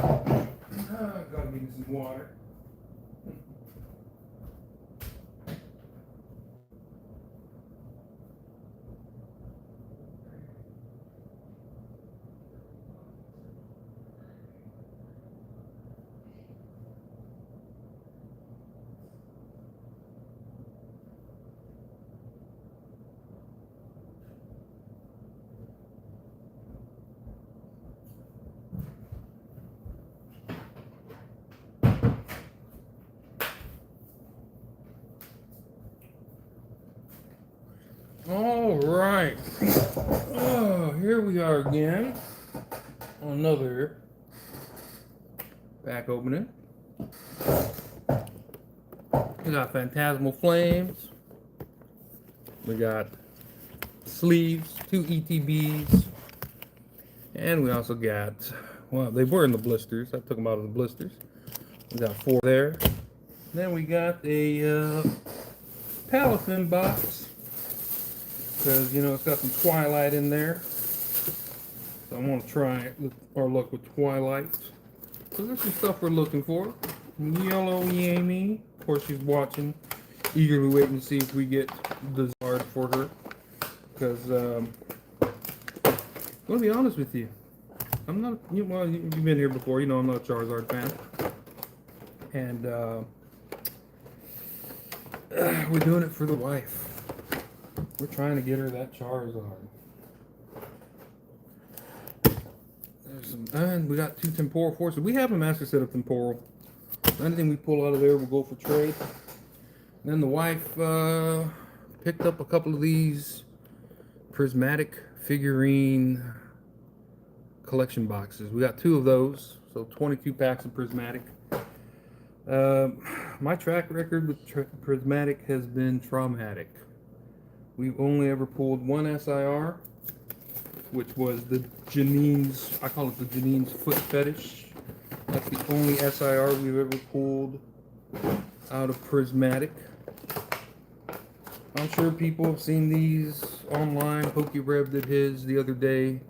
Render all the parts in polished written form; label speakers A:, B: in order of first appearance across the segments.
A: Gotta give me some water. All right. Oh, here we are again. Another pack opening. We got Phantasmal Flames. We got sleeves, 2 ETBs. And we also got, well, they were in the blisters. I took them out of the blisters. We got 4 there. Then we got a Palafin box. Because, you know, it's got some Twilight in there. So I want to try our luck with Twilight. So there's some stuff we're looking for. Yellow Yami. Of course, she's watching, eagerly waiting to see if we get the Zard for her. Because, I'm going to be honest with you. I'm not, well, you've been here before. You know I'm not a Charizard fan. And, we're doing it for the wife. We're trying to get her that Charizard. There's some, and we got 2 Temporal Forces. We have a master set of Temporal. Anything we pull out of there will go for trade. And then the wife picked up a couple of these prismatic figurine collection boxes. We got 2 of those, so 22 packs of prismatic. My track record with prismatic has been traumatic. We've only ever pulled 1 SIR, which was the Janine's, I call it the Janine's Foot Fetish. That's the only SIR we've ever pulled out of prismatic. I'm sure people have seen these online. PokeRev did his the other day.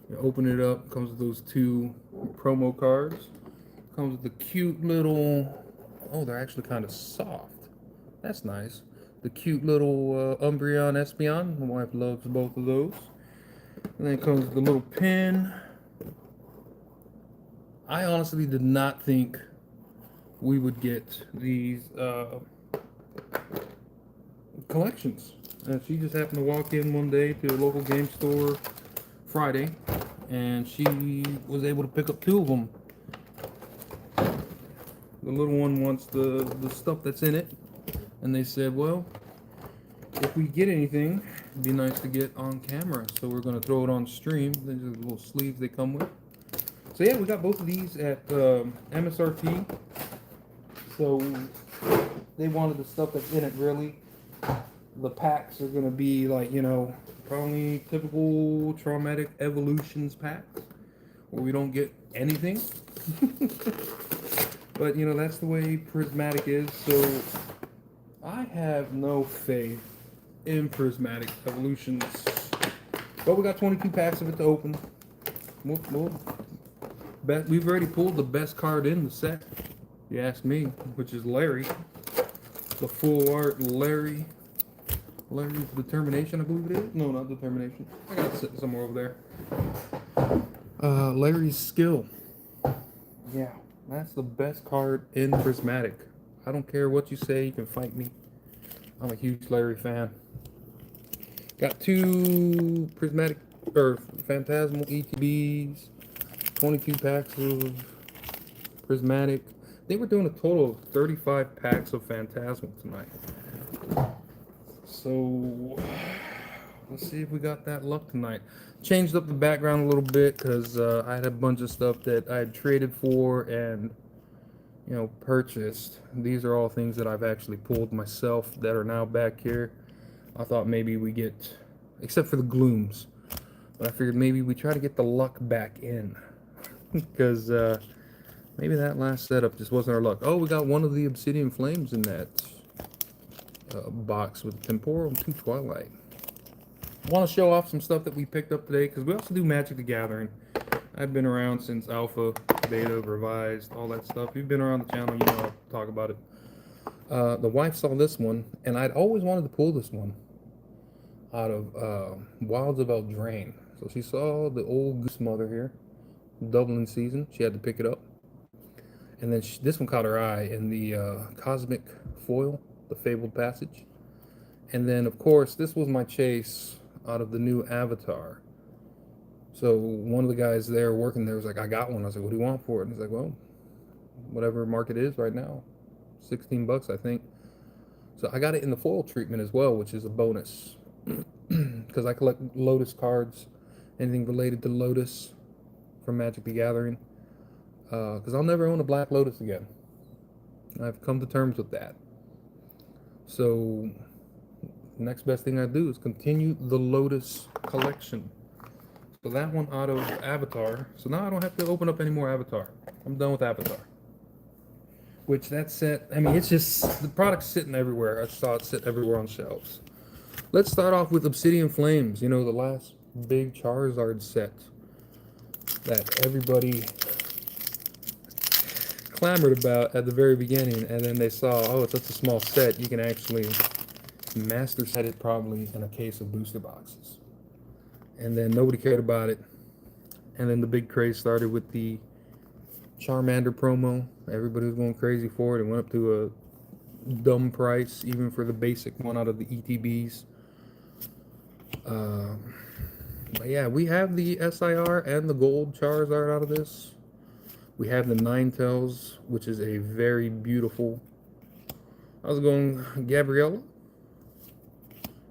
A: You open it up, comes with those 2 promo cards. Comes with the cute little, oh, they're actually kind of soft. That's nice. The cute little Umbreon Espeon. My wife loves both of those. And then comes the little pin. I honestly did not think we would get these collections. She just happened to walk in one day to a local game store Friday, and she was able to pick up 2 of them. The little one wants the stuff that's in it, and they said, well, if we get anything, it'd be nice to get on camera. So we're going to throw it on stream. These are the little sleeves they come with. So yeah, we got both of these at MSRP. So they wanted the stuff that's in it, really. The packs are going to be like, you know, probably typical Traumatic Evolutions packs, where we don't get anything. But, you know, that's the way Prismatic is, so I have no faith in Prismatic Evolutions. But we got 22 packs of it to open. We've already pulled the best card in the set, if you ask me, which is Larry. The full art Larry's Determination, I believe it is. No, not Determination. I got it sitting somewhere over there. Larry's Skill. Yeah. That's the best card in Prismatic. I don't care what you say, you can fight me. I'm a huge Larry fan. Got 2 Prismatic, or Phantasmal ETBs, 22 packs of Prismatic. They were doing a total of 35 packs of Phantasmal tonight. So, let's see if we got that luck tonight. Changed up the background a little bit because I had a bunch of stuff that I had traded for and, you know, purchased. These are all things that I've actually pulled myself that are now back here. I thought maybe we get, except for the Glooms, but I figured maybe we try to get the luck back in because maybe that last setup just wasn't our luck. Oh, we got one of the Obsidian Flames in that box with Temporal and 2 Twilight. I want to show off some stuff that we picked up today because we also do Magic the Gathering. I've been around since Alpha, beta, revised, all that stuff. If you've been around the channel, you know I'll talk about it. The wife saw this one, and I'd always wanted to pull this one out of Wilds of Eldraine. So she saw the old Goose Mother here, Dublin season. She had to pick it up. And then this one caught her eye in the Cosmic Foil, the Fabled Passage. And then, of course, this was my chase out of the new Avatar. So one of the guys there working there was like, I got one. I was like, what do you want for it? And he's like, well, whatever market is right now, 16 bucks, I think. So I got it in the foil treatment as well, which is a bonus. Because I collect Lotus cards, anything related to Lotus from Magic the Gathering. Because I'll never own a Black Lotus again. I've come to terms with that. So the next best thing I do is continue the Lotus collection. So that one out of Avatar. So now I don't have to open up any more Avatar. I'm done with Avatar. Which that set, I mean, it's just, the product's sitting everywhere. I saw it sit everywhere on shelves. Let's start off with Obsidian Flames. You know, the last big Charizard set that everybody clamored about at the very beginning, and then they saw, oh, it's such a small set, you can actually master set it probably in a case of booster boxes. And then nobody cared about it. And then the big craze started with the Charmander promo. Everybody was going crazy for it. It went up to a dumb price, even for the basic one out of the ETBs. But yeah, we have the SIR and the gold Charizard out of this. We have the Ninetales, which is a very beautiful. I was going Gabriella.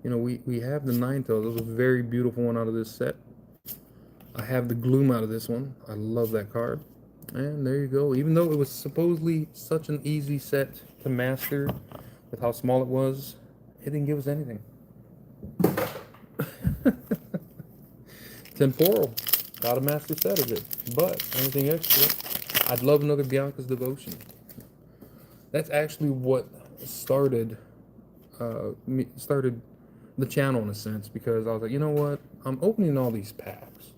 A: You know, we have the Ninetales. That was a very beautiful one out of this set. I have the Gloom out of this one. I love that card. And there you go. Even though it was supposedly such an easy set to master with how small it was, it didn't give us anything. Temporal. Got a master set of it. But anything extra, I'd love another Bianca's Devotion. That's actually what started the channel in a sense, because I was like, you know what? I'm opening all these packs.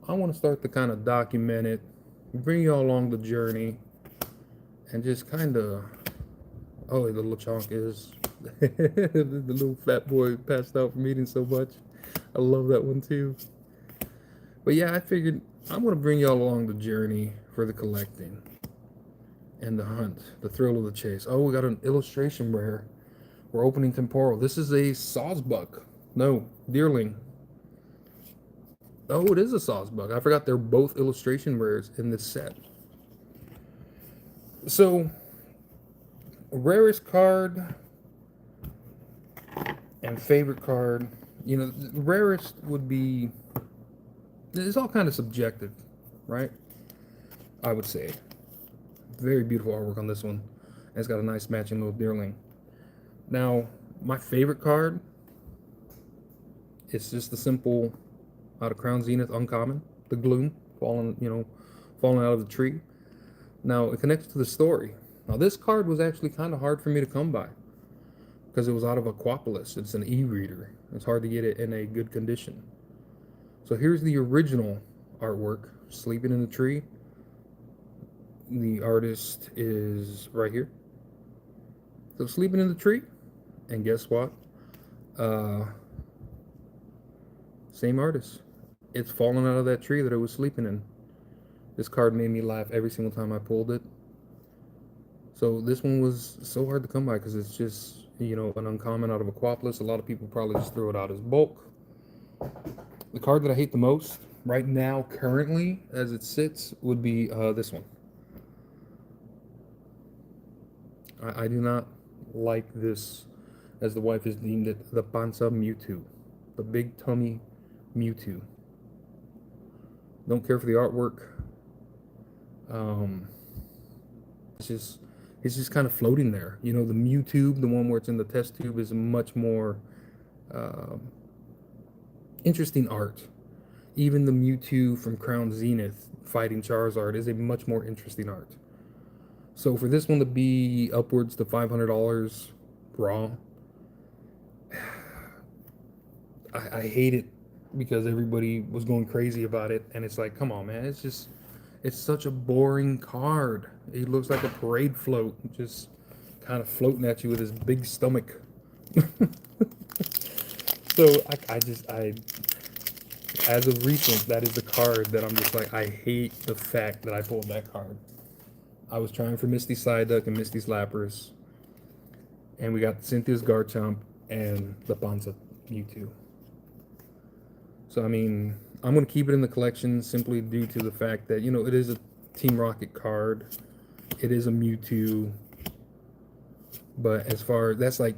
A: I want to start to kind of document it, bring you all along the journey, and just kind of, oh, the little chunk is the little fat boy passed out from eating so much. I love that one too. But yeah, I figured I'm going to bring you all along the journey for the collecting and the hunt, the thrill of the chase. Oh, we got an illustration rare. We're opening Temporal. This is a Sawsbuck. No, Deerling. Oh, it is a Sawsbuck. I forgot they're both illustration rares in this set. So, rarest card and favorite card. You know, the rarest would be, it's all kind of subjective, right? I would say. Very beautiful artwork on this one. And it's got a nice matching little Deerling. Now, my favorite card is just the simple out of Crown Zenith uncommon, the Gloom, falling out of the tree. Now, it connects to the story. Now, this card was actually kind of hard for me to come by because it was out of Aquapolis. It's an e-reader. It's hard to get it in a good condition. So here's the original artwork, Sleeping in the Tree. The artist is right here. So Sleeping in the Tree, and guess what? Same artist. It's fallen out of that tree that it was sleeping in. This card made me laugh every single time I pulled it. So this one was so hard to come by because it's just, you know, an uncommon out of Aquapolis. A lot of people probably just throw it out as bulk. The card that I hate the most right now, currently, as it sits, would be this one. I do not like this, as the wife has deemed it, the Panza Mewtwo. The big tummy Mewtwo. Don't care for the artwork. It's just kind of floating there. You know, the Mewtwo, the one where it's in the test tube, is much more interesting art. Even the Mewtwo from Crown Zenith fighting Charizard is a much more interesting art. So for this one to be upwards to $500 raw, I hate it because everybody was going crazy about it, and it's like, come on, man, it's It's such a boring card. He looks like a parade float, just kind of floating at you with his big stomach. So as of recent, that is the card that I'm just like, I hate the fact that I pulled that card. I was trying for Misty Psyduck and Misty Slappers, and we got Cynthia's Garchomp and the Bonza Mewtwo. So I mean, I'm gonna keep it in the collection simply due to the fact that, you know, it is a Team Rocket card. It is a Mewtwo, but as far that's like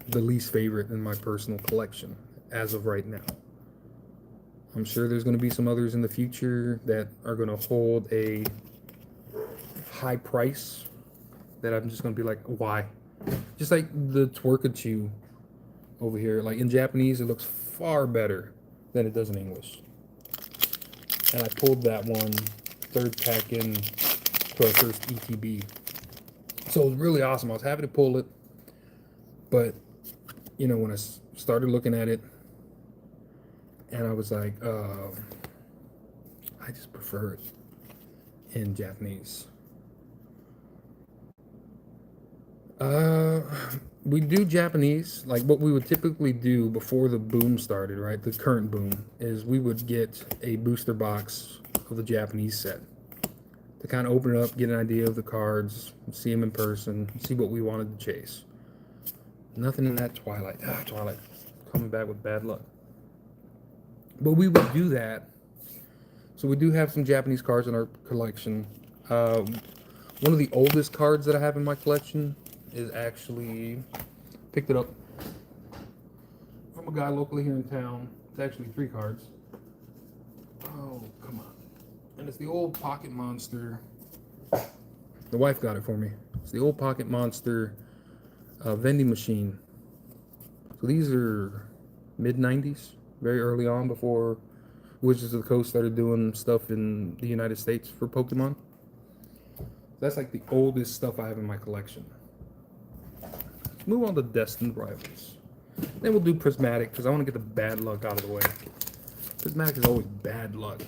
A: the least favorite in my personal collection as of right now. I'm sure there's going to be some others in the future that are going to hold a high price that I'm just going to be like, why? Just like the Twerkachu over here. Like in Japanese, it looks far better than it does in English. And I pulled that one third pack in for our first ETB. So it was really awesome. I was happy to pull it. But, you know, when I started looking at it, and I was like, I just prefer it in Japanese. We do Japanese, like what we would typically do before the boom started, right? The current boom is we would get a booster box of the Japanese set to kind of open it up, get an idea of the cards, see them in person, see what we wanted to chase. Nothing in that Twilight. Twilight coming back with bad luck. But we would do that. So we do have some Japanese cards in our collection. One of the oldest cards that I have in my collection is actually, picked it up from a guy locally here in town. It's actually 3 cards. Oh, come on. And it's the old Pocket Monster. The wife got it for me. It's the old Pocket Monster vending machine. So these are mid-90s, very early on before Wizards of the Coast started doing stuff in the United States for Pokemon. That's like the oldest stuff I have in my collection. Let's move on to Destined Rivals. Then we'll do Prismatic, because I want to get the bad luck out of the way. Prismatic is always bad luck.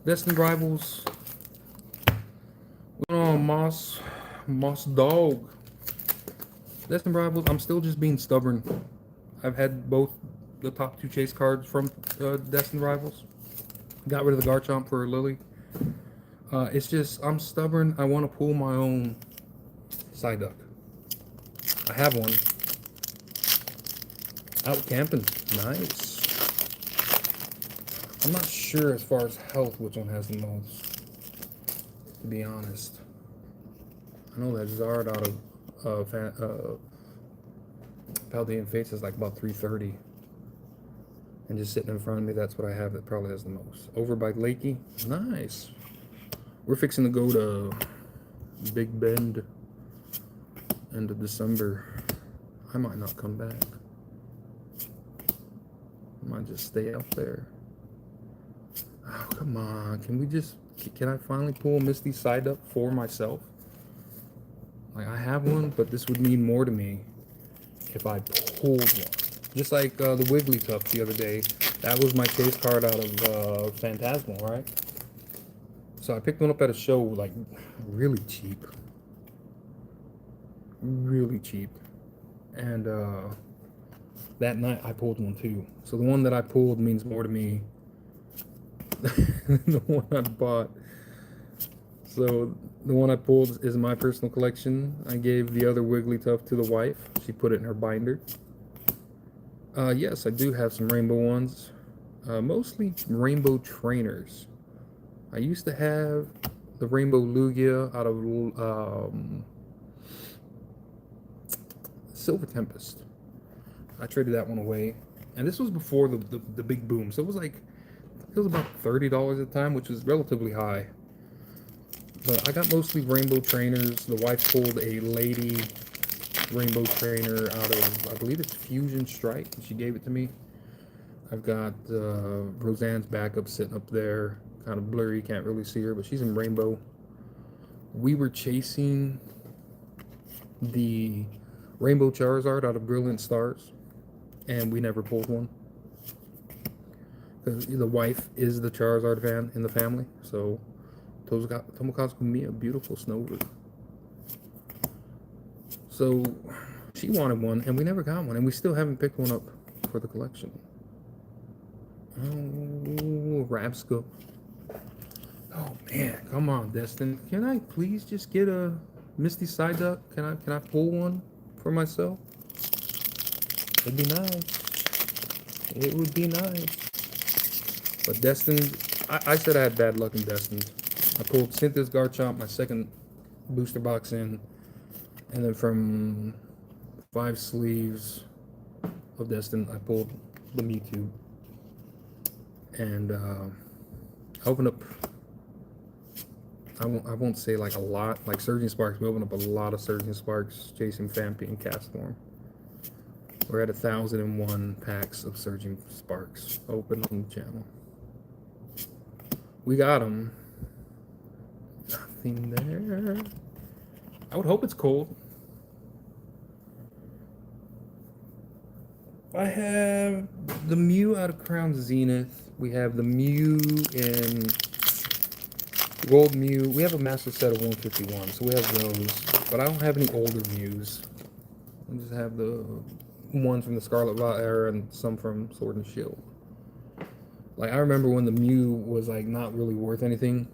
A: Destined Rivals. Oh, Moss Dog. Destined Rivals, I'm still just being stubborn. I've had both the top 2 chase cards from Destined Rivals. Got rid of the Garchomp for Lily. It's just, I'm stubborn. I want to pull my own Psyduck. I have one. Out camping. Nice. I'm not sure as far as health which one has the most, to be honest. I know that Zard out of Paldean Fates is like about 330. And just sitting in front of me, that's what I have that probably has the most. Over by Lakey. Nice. We're fixing to go to Big Bend end of December. I might not come back. I might just stay out there. Oh, come on. Can I finally pull Misty Psyduck for myself? Like, I have one, but this would mean more to me if I pulled one. Just like the Wigglytuff the other day. That was my chase card out of Phantasmal, right? So I picked one up at a show, like, really cheap. Really cheap. And that night I pulled one too. So the one that I pulled means more to me than the one I bought. So the one I pulled is my personal collection. I gave the other Wigglytuff to the wife. She put it in her binder. Yes, I do have some rainbow ones. Mostly rainbow trainers. I used to have the rainbow Lugia out of Silver Tempest. I traded that one away. And this was before the big boom. So it was about $30 at the time, which was relatively high. But I got mostly rainbow trainers. The wife pulled a lady rainbow trainer out of, I believe it's Fusion Strike, and she gave it to me. I've got Roseanne's backup sitting up there, kind of blurry, can't really see her, but she's in rainbow. We were chasing the rainbow Charizard out of Brilliant Stars, and we never pulled one The wife is the Charizard fan in the family, so Tomokazu Miya, beautiful Snover. So she wanted one, and we never got one, and we still haven't picked one up for the collection. Oh, Rapsco. Oh man, come on, Destin. Can I please just get a Misty Psyduck? Can I pull one for myself? It'd be nice. It would be nice. But Destin, I said I had bad luck in Destin. I pulled Cynthia's Garchomp, my second booster box in, and then from 5 sleeves of Destin, I pulled the Mewtwo. And I opened up, I won't say like a lot, like Surging Sparks. We opened up a lot of Surging Sparks, chasing Phanpy and Castform. We're at 1,001 packs of Surging Sparks open on the channel. We got them. Nothing there. I would hope it's cold. I have the Mew out of Crown Zenith. We have the Mew in Gold Mew. We have a master set of 151, so we have those. But I don't have any older Mews. I just have the ones from the Scarlet Violet era and some from Sword and Shield. Like, I remember when the Mew was like not really worth anything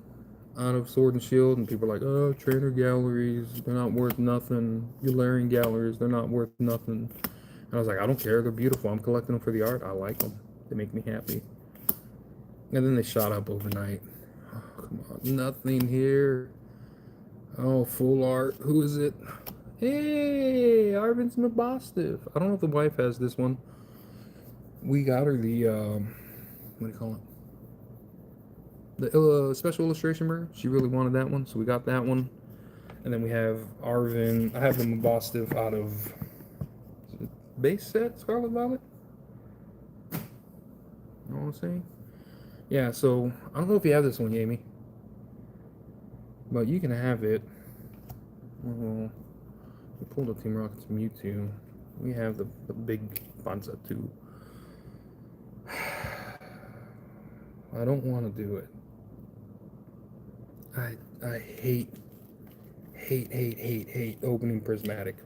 A: out of Sword and Shield, and people were like, oh, trainer galleries, they're not worth nothing. Galarian galleries, they're not worth nothing. And I was like, I don't care, they're beautiful. I'm collecting them for the art. I like them. They make me happy. And then they shot up overnight. Oh, come on, nothing here. Oh, full art. Who is it? Hey, Arvin's Mabostif. I don't know if the wife has this one. We got her the, what do you call it? The special illustration mirror. She really wanted that one, so we got that one. And then we have Arvin. I have the Mabostif out of base set Scarlet Violet. You know what I'm saying? Yeah, so I don't know if you have this one, Yami, but you can have it. We pulled up Team Rocket's Mewtwo. We have the big Bonza too. I don't want to do it. I hate opening Prismatic.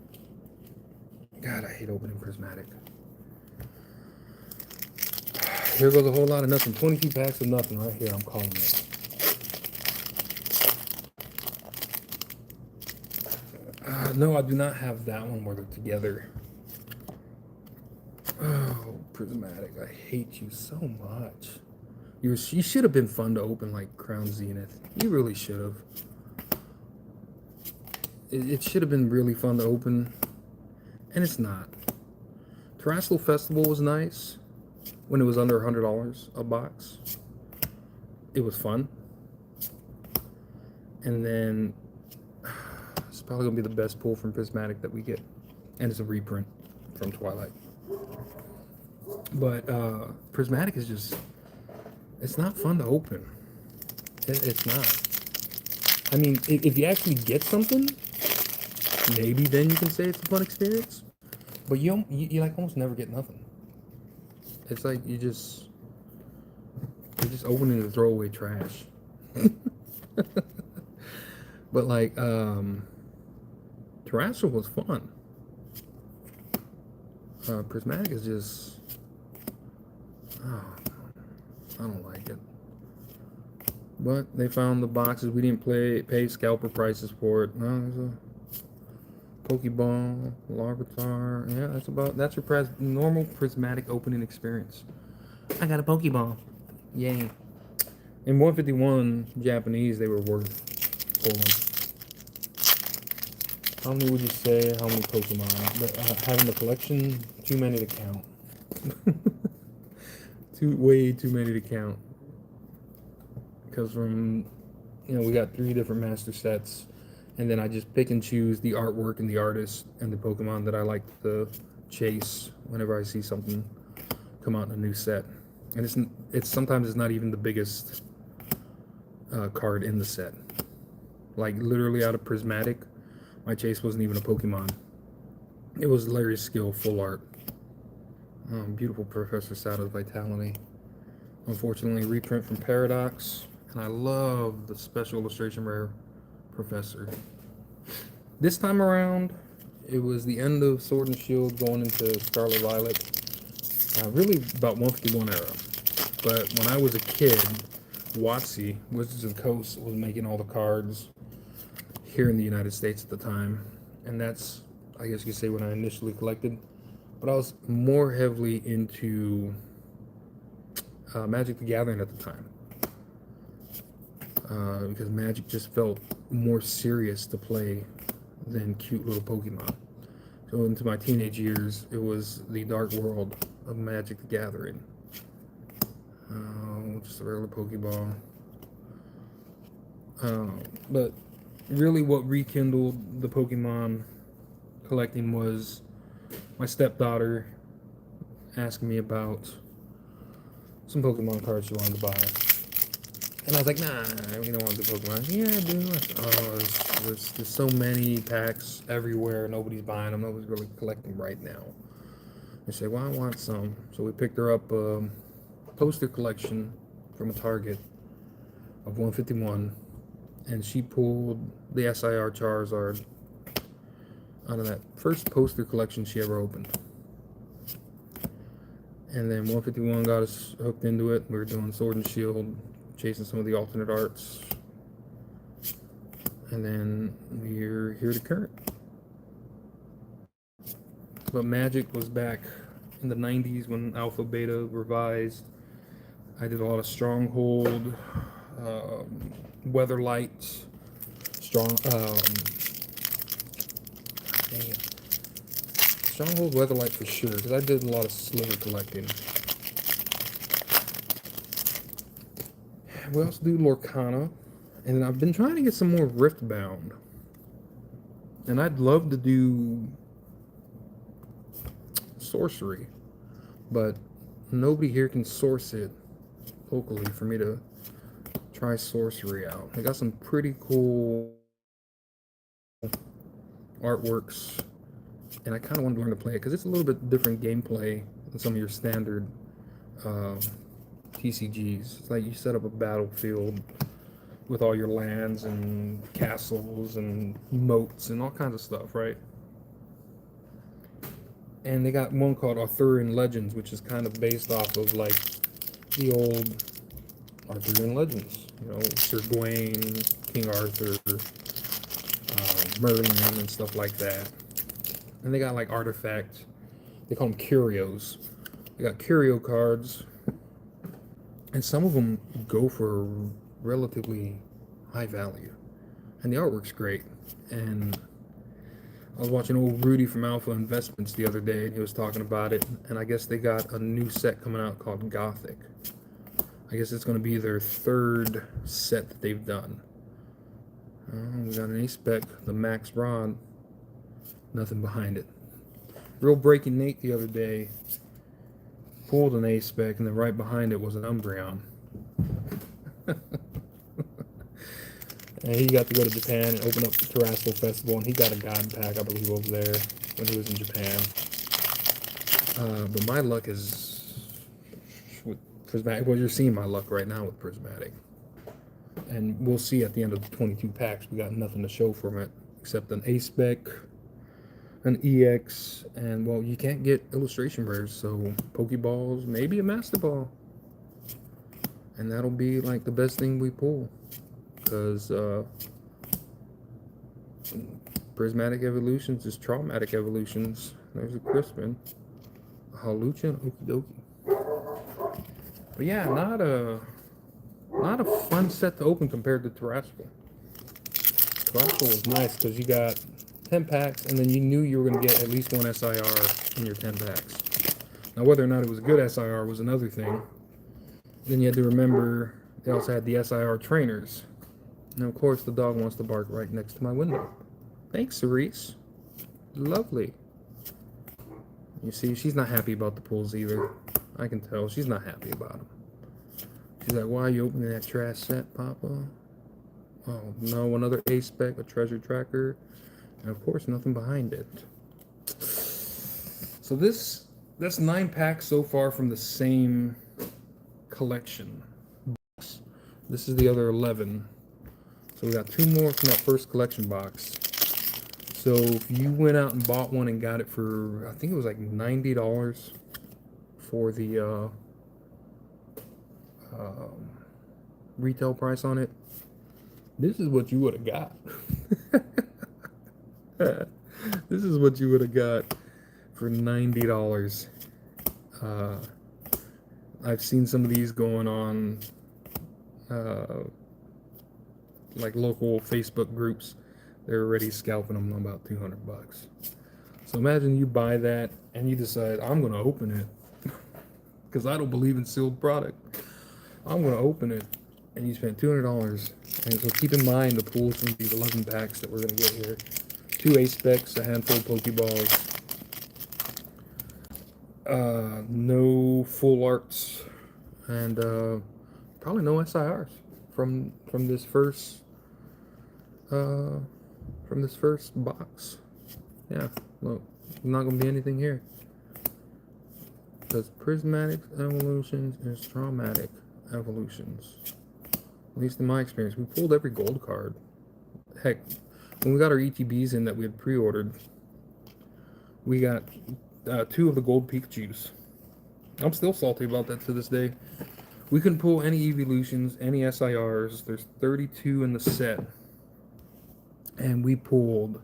A: God, I hate opening Prismatic. Here goes a whole lot of nothing. 22 packs of nothing right here. I'm calling it. No, I do not have that one where they're together. Oh, Prismatic. I hate you so much. You should have been fun to open like Crown Zenith. You really should have. It should have been really fun to open. And it's not. Terrestrial Festival was nice when it was under $100 a box. It was fun. And then it's probably gonna be the best pull from Prismatic that we get. And it's a reprint from Twilight. But Prismatic is just, it's not fun to open. It's not. I mean, if you actually get something, maybe then you can say it's a fun experience. But you like almost never get nothing. It's like you're just opening the throwaway trash. But like Terrestrial was fun. Prismatic is just, oh, I don't like it. But they found the boxes. We didn't pay scalper prices for it. No, there's a Pokeball, Larvitar. Yeah, that's your normal Prismatic opening experience. I got a Pokeball. Yay. In 151 Japanese, they were worth pulling. How many would you say? How many Pokemon? But, having the collection, too many to count. Way too many to count. Because from, we got 3 different master sets. And then I just pick and choose the artwork and the artist and the Pokemon that I like to chase whenever I see something come out in a new set. And it's sometimes it's not even the biggest card in the set. Like literally out of Prismatic, my chase wasn't even a Pokemon. It was Larry's Skill full art. Beautiful Professor Sato's Vitality. Unfortunately, reprint from Paradox. And I love the special illustration rare Professor. This time around, it was the end of Sword and Shield going into Scarlet Violet. Really about 151 era. But when I was a kid, WotC, Wizards of the Coast, was making all the cards here in the United States at the time. And that's, I guess you could say, when I initially collected. But I was more heavily into Magic the Gathering at the time. Because Magic just felt more serious to play than cute little Pokemon. So into my teenage years, it was the dark world of Magic the Gathering. Just a regular Pokeball. But really what rekindled the Pokemon collecting was my stepdaughter asking me about some Pokemon cards she wanted to buy. And I was like, nah, we don't want to do Pokemon. Yeah, I do. I said, oh, there's so many packs everywhere. Nobody's buying them. Nobody's really collecting right now. I said, well, I want some. So we picked her up a poster collection from a Target of 151. And she pulled the SIR Charizard out of that first poster collection she ever opened. And then 151 got us hooked into it. We were doing Sword and Shield, chasing some of the alternate arts. And then we're here to current. But Magic was back in the 90s when Alpha Beta revised. I did a lot of Stronghold, Weatherlight, Stronghold, Weatherlight for sure, because I did a lot of sliver collecting. We also do Lorcana, and I've been trying to get some more Riftbound. And I'd love to do Sorcery, but nobody here can source it locally for me to try Sorcery out. I got some pretty cool artworks, and I kind of want to learn to play it because it's a little bit different gameplay than some of your standard TCGs. It's like you set up a battlefield with all your lands and castles and moats and all kinds of stuff, right? And they got one called Arthurian Legends, which is kind of based off of like the old Arthurian legends, you know, Sir Gawain, King Arthur, Merlin, and stuff like that. And they got like artifact, they call them curios. They got curio cards, and some of them go for relatively high value, and the artwork's great. And I was watching old Rudy from Alpha Investments the other day, and he was talking about it, and I guess they got a new set coming out called Gothic. I guess it's going to be their third set that they've done. We got an A-Spec, the Max Rod, nothing behind it. Real Breaking Nate the other day pulled an A-Spec, and then right behind it was an Umbreon. And he got to go to Japan and open up the Terrestrial Festival, and he got a God Pack, I believe, over there when he was in Japan. But my luck is with Prismatic. Well, you're seeing my luck right now with Prismatic. And we'll see at the end of the 22 packs, we got nothing to show from it except an A-Spec, an EX, and, well, you can't get illustration rares, so Pokeballs, maybe a Master Ball. And that'll be, like, the best thing we pull. Because Prismatic Evolutions is Traumatic Evolutions. There's a Crispin, a Halucha, and Okie Dokie. But yeah, not a fun set to open compared to Terrestrial. Terrestrial was nice because you got 10 packs, and then you knew you were going to get at least one SIR in your 10 packs. Now, whether or not it was a good SIR was another thing. Then you had to remember they also had the SIR trainers. And of course, the dog wants to bark right next to my window. Thanks, Cerise. Lovely. You see, she's not happy about the pulls either. I can tell she's not happy about them. She's like, why are you opening that trash set, Papa? Oh, no, another A-Spec, a treasure tracker, and of course, nothing behind it. So that's 9 packs so far from the same collection box. This is the other 11. So we got 2 more from that first collection box. So if you went out and bought one and got it for, I think it was like $90 for the retail price on it, this is what you would have got. This is what you would have got for $90. I've seen some of these going on like local Facebook groups. They're already scalping them on about $200. So imagine you buy that and you decide, I'm going to open it because I don't believe in sealed product. I'm going to open it, and you spent $200. And so keep in mind the pools from these 11 packs that we're going to get here. 2 ace specs, a handful of Pokeballs, no full arts, and probably no SIRs from this first box. Yeah, look, not gonna be anything here. Because prismatic evolutions and traumatic evolutions. At least in my experience, we pulled every gold card. Heck, when we got our ETBs in that we had pre-ordered, we got 2 of the gold Pikachus. I'm still salty about that to this day. We couldn't pull any evolutions, any SIRs. There's 32 in the set. And we pulled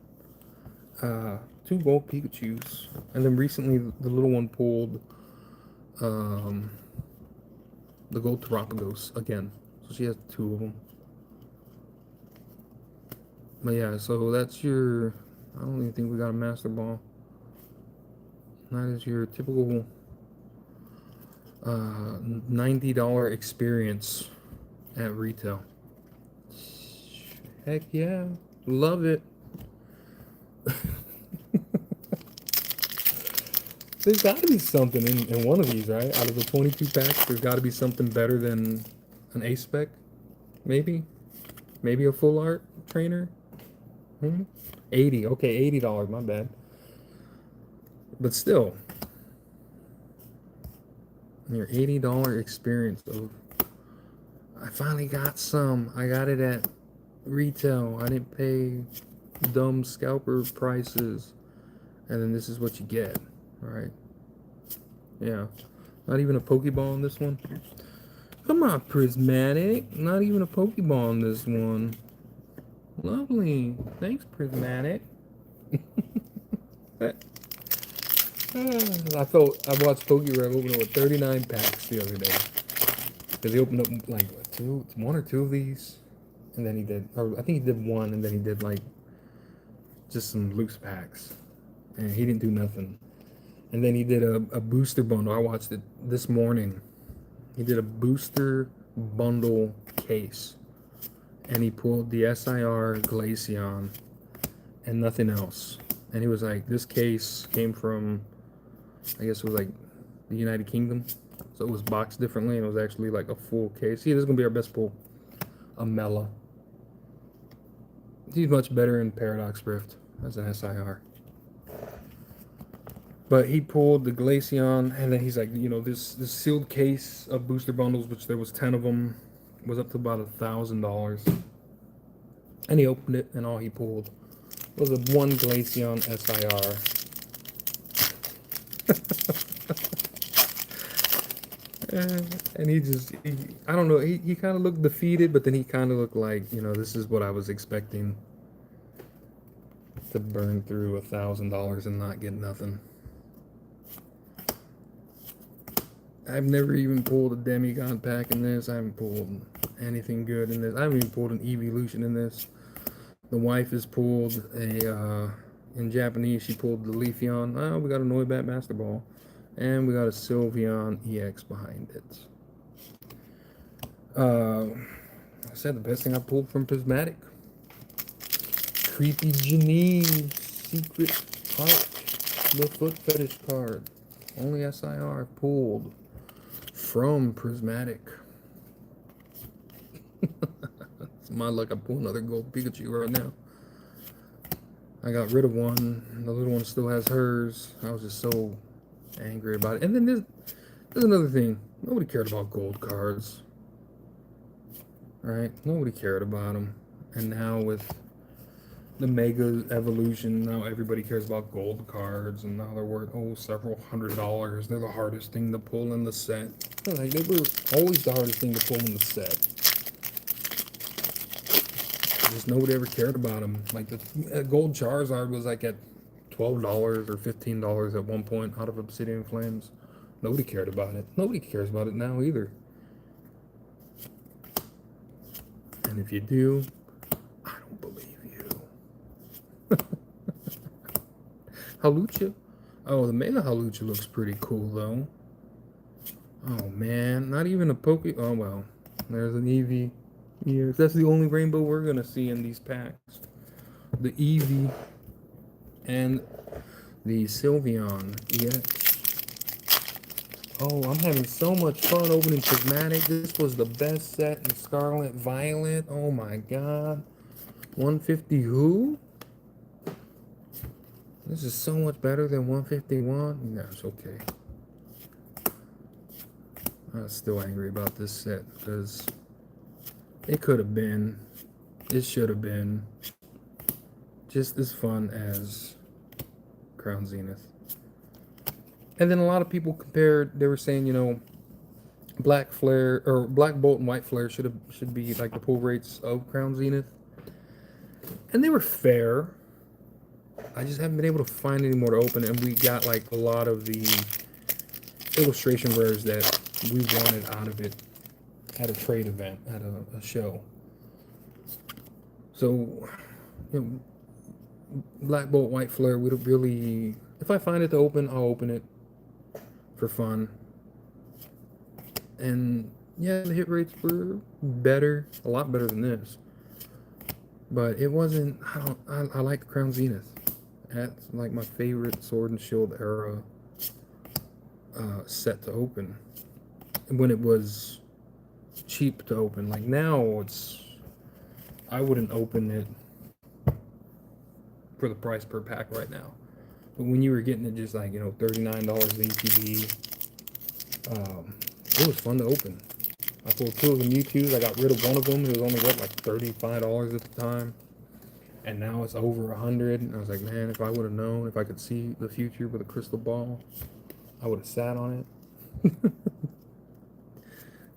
A: 2 gold Pikachus. And then recently, the little one pulled the gold Terapagos again. So she has 2 of them. But yeah, so that's your... I don't even think we got a Master Ball. That is your typical $90 experience at retail. Heck yeah. Love it. There's got to be something in one of these, right? Out of the 22 packs, there's got to be something better than an ace spec. Maybe? Maybe a full art trainer? 80. Okay, $80. My bad. But still, your $80 experience of, I finally got some. I got it at retail. I didn't pay dumb scalper prices. And then this is what you get, right? Yeah. Not even a Pokeball in this one. Come on, Prismatic. Not even a Pokeball in this one. Lovely. Thanks, Prismatic. I watched PokeRev open up with 39 packs the other day. Because he opened up like 1 or 2 of these. And then he did, or I think he did 1, and then he did like just some loose packs. And he didn't do nothing. And then he did a booster bundle. I watched it this morning. He did a booster bundle case. And he pulled the SIR Glaceon and nothing else. And he was like, this case came from, I guess it was like the United Kingdom. So it was boxed differently, and it was actually like a full case. See, this is going to be our best pull. A Mela. He's much better in Paradox Rift as an SIR. But he pulled the Glaceon, and then he's like, you know, this sealed case of booster bundles, which there was 10 of them, was up to about $1,000. And he opened it, and all he pulled was a 1 Glaceon SIR. And I don't know, he kind of looked defeated, but then he kind of looked like, you know, this is what I was expecting. To burn through $1,000 and not get nothing. I've never even pulled a demigod pack in this. I haven't pulled anything good in this. I haven't even pulled an evolution in this. The wife has pulled in Japanese, she pulled the Leafeon. Oh, we got a Noibat Master Ball. And we got a Sylveon EX behind it. I said the best thing I pulled from Prismatic. Creepy Janine Secret Heart. The Foot Fetish card. Only SIR pulled from Prismatic. It's my luck I pull another gold Pikachu right now. I got rid of one. The little one still has hers. I was just so angry about it. And then there's another thing. Nobody cared about gold cards, right? Nobody cared about them. And now with the mega evolution, now everybody cares about gold cards, and now they're worth several $100s. They're the hardest thing to pull in the set. Like, they were always the hardest thing to pull in the set. Just nobody ever cared about them. Like the gold Charizard was like at $12 or $15 at one point out of Obsidian Flames. Nobody cared about it. Nobody cares about it now either. And if you do, I don't believe you. Halucha. Oh, the Mega Halucha looks pretty cool though. Oh man, not even a Poke. Oh well, there's an Eevee. Yeah, that's the only rainbow we're gonna see in these packs. The Eevee and the Sylveon EX. Oh, I'm having so much fun opening Prismatic. This was the best set in Scarlet Violet. Oh my god. 150 who? This is so much better than 151. No, it's okay. I'm still angry about this set because it could have been, it should have been just as fun as Crown Zenith. And then a lot of people compared, they were saying, you know, Black Flare or Black Bolt and White Flare should be like the pull rates of Crown Zenith. And they were fair. I just haven't been able to find any more to open, and we got like a lot of the illustration rares that we wanted out of it at a trade event, at a show. So, you know, Black Bolt, White Flare would have really, if I find it to open, I'll open it for fun. And yeah, the hit rates were better, a lot better than this. But it wasn't, I like Crown Zenith. That's like my favorite Sword and Shield era set to open. When it was cheap to open. Like now I wouldn't open it for the price per pack right now. But when you were getting it just like, you know, $39 ETB, it was fun to open. I pulled 2 of the Mewtwo's. I got rid of one of them. It was only worth like $35 at the time. And now it's over $100. And I was like, man, if I would have known, if I could see the future with a crystal ball, I would have sat on it.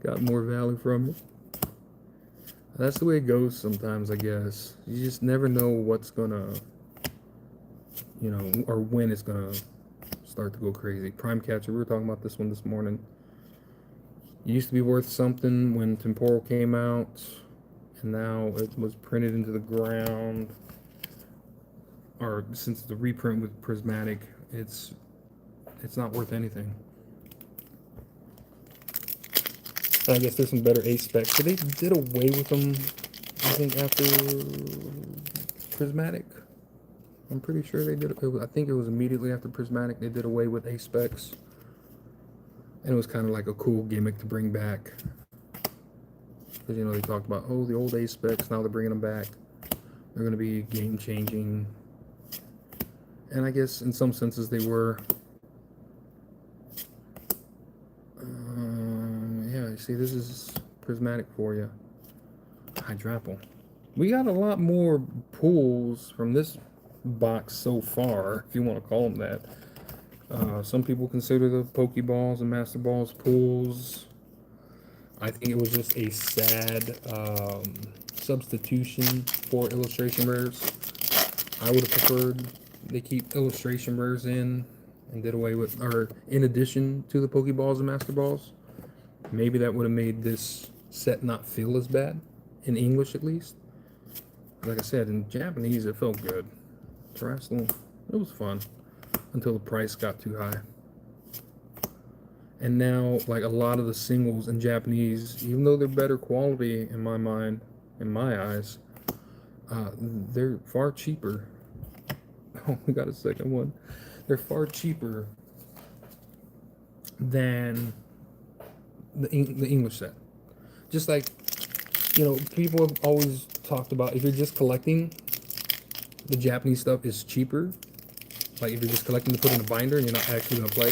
A: Got more value from it. That's the way it goes sometimes, I guess. You just never know what's gonna, you know, or when it's gonna start to go crazy. Prime Catcher, we were talking about this one this morning. It used to be worth something when Temporal came out, and now it was printed into the ground. Or since the reprint with Prismatic, it's not worth anything. I guess there's some better ace specs. So they did away with them, I think, after Prismatic. I'm pretty sure they did. I think it was immediately after Prismatic they did away with ace specs. And it was kind of like a cool gimmick to bring back. Because, you know, they talked about, oh, the old ace specs, now they're bringing them back. They're going to be game-changing. And I guess in some senses they were. Yeah, you see, this is Prismatic for you. Hydrapple. We got a lot more pulls from this box so far, if you want to call them that. Some people consider the Pokeballs and Master Balls pulls. I think it was just a sad substitution for illustration rares. I would have preferred they keep illustration rares in and did away with, or in addition to the Pokeballs and Master Balls. Maybe that would have made this set not feel as bad, in English at least. Like I said, in Japanese it felt good. Terrestrial, it was fun until the price got too high. And now, like a lot of the singles in Japanese, even though they're better quality in my mind, in my eyes, they're far cheaper. Oh, we got a second one. They're far cheaper than the English set. Just like, you know, people have always talked about, if you're just collecting, the Japanese stuff is cheaper. Like if you're just collecting to put in a binder and you're not actually going to play,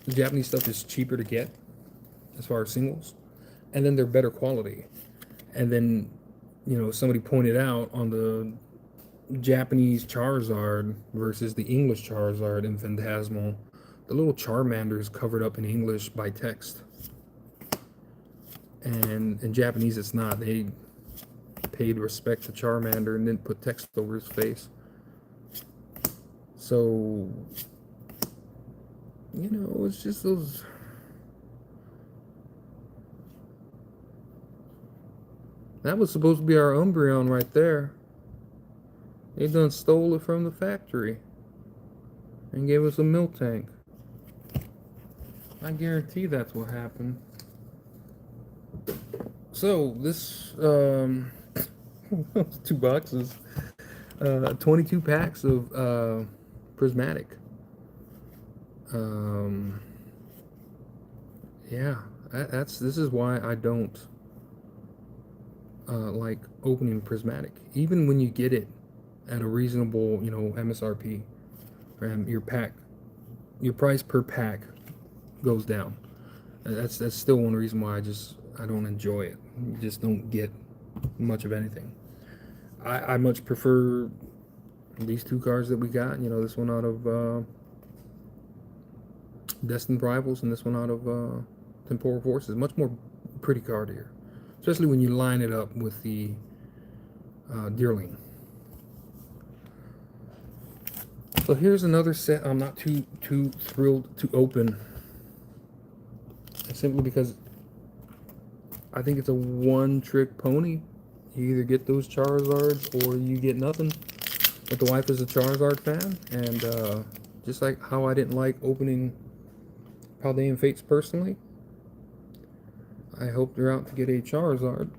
A: the Japanese stuff is cheaper to get. as far as singles, and then they're better quality. And then, somebody pointed out on the Japanese Charizard versus the English Charizard in Phantasmal, the little Charmander is covered up in English by text. And in Japanese, it's not. They paid respect to Charmander and didn't put text over his face. So, it's just those. That was supposed to be our Umbreon right there. They done stole it from the factory and gave us a milk tank. I guarantee that's what happened. So this 2 boxes, 22 packs of prismatic. Yeah, this is why I don't like opening prismatic, even when you get it at a reasonable, MSRP. Your price per pack goes down. That's still one reason why I don't enjoy it. You just don't get much of anything. I much prefer these 2 cards that we got. This one out of Destined Rivals and this one out of Temporal Forces. Much more pretty card here, especially when you line it up with the Deerling. So here's another set I'm not too thrilled to open, simply because I think it's a one-trick pony. You either get those Charizards or you get nothing. But the wife is a Charizard fan, and just like how I didn't like opening Paldean Fates personally, I helped her out to get a Charizard.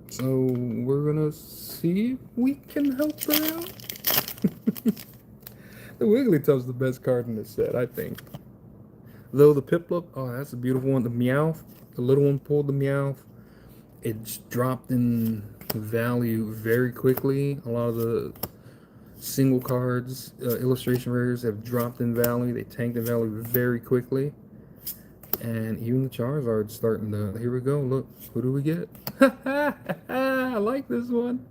A: So we're gonna see if we can help her out. The Wigglytuff's the best card in this set, I think. Though the Piplup, oh, that's a beautiful one. The Meowth, the little one pulled the Meowth. It dropped in value very quickly. A lot of the single cards, illustration rares have dropped in value. They tanked in value very quickly. And even the Charizard's starting to, here we go, look, who do we get? I like this one.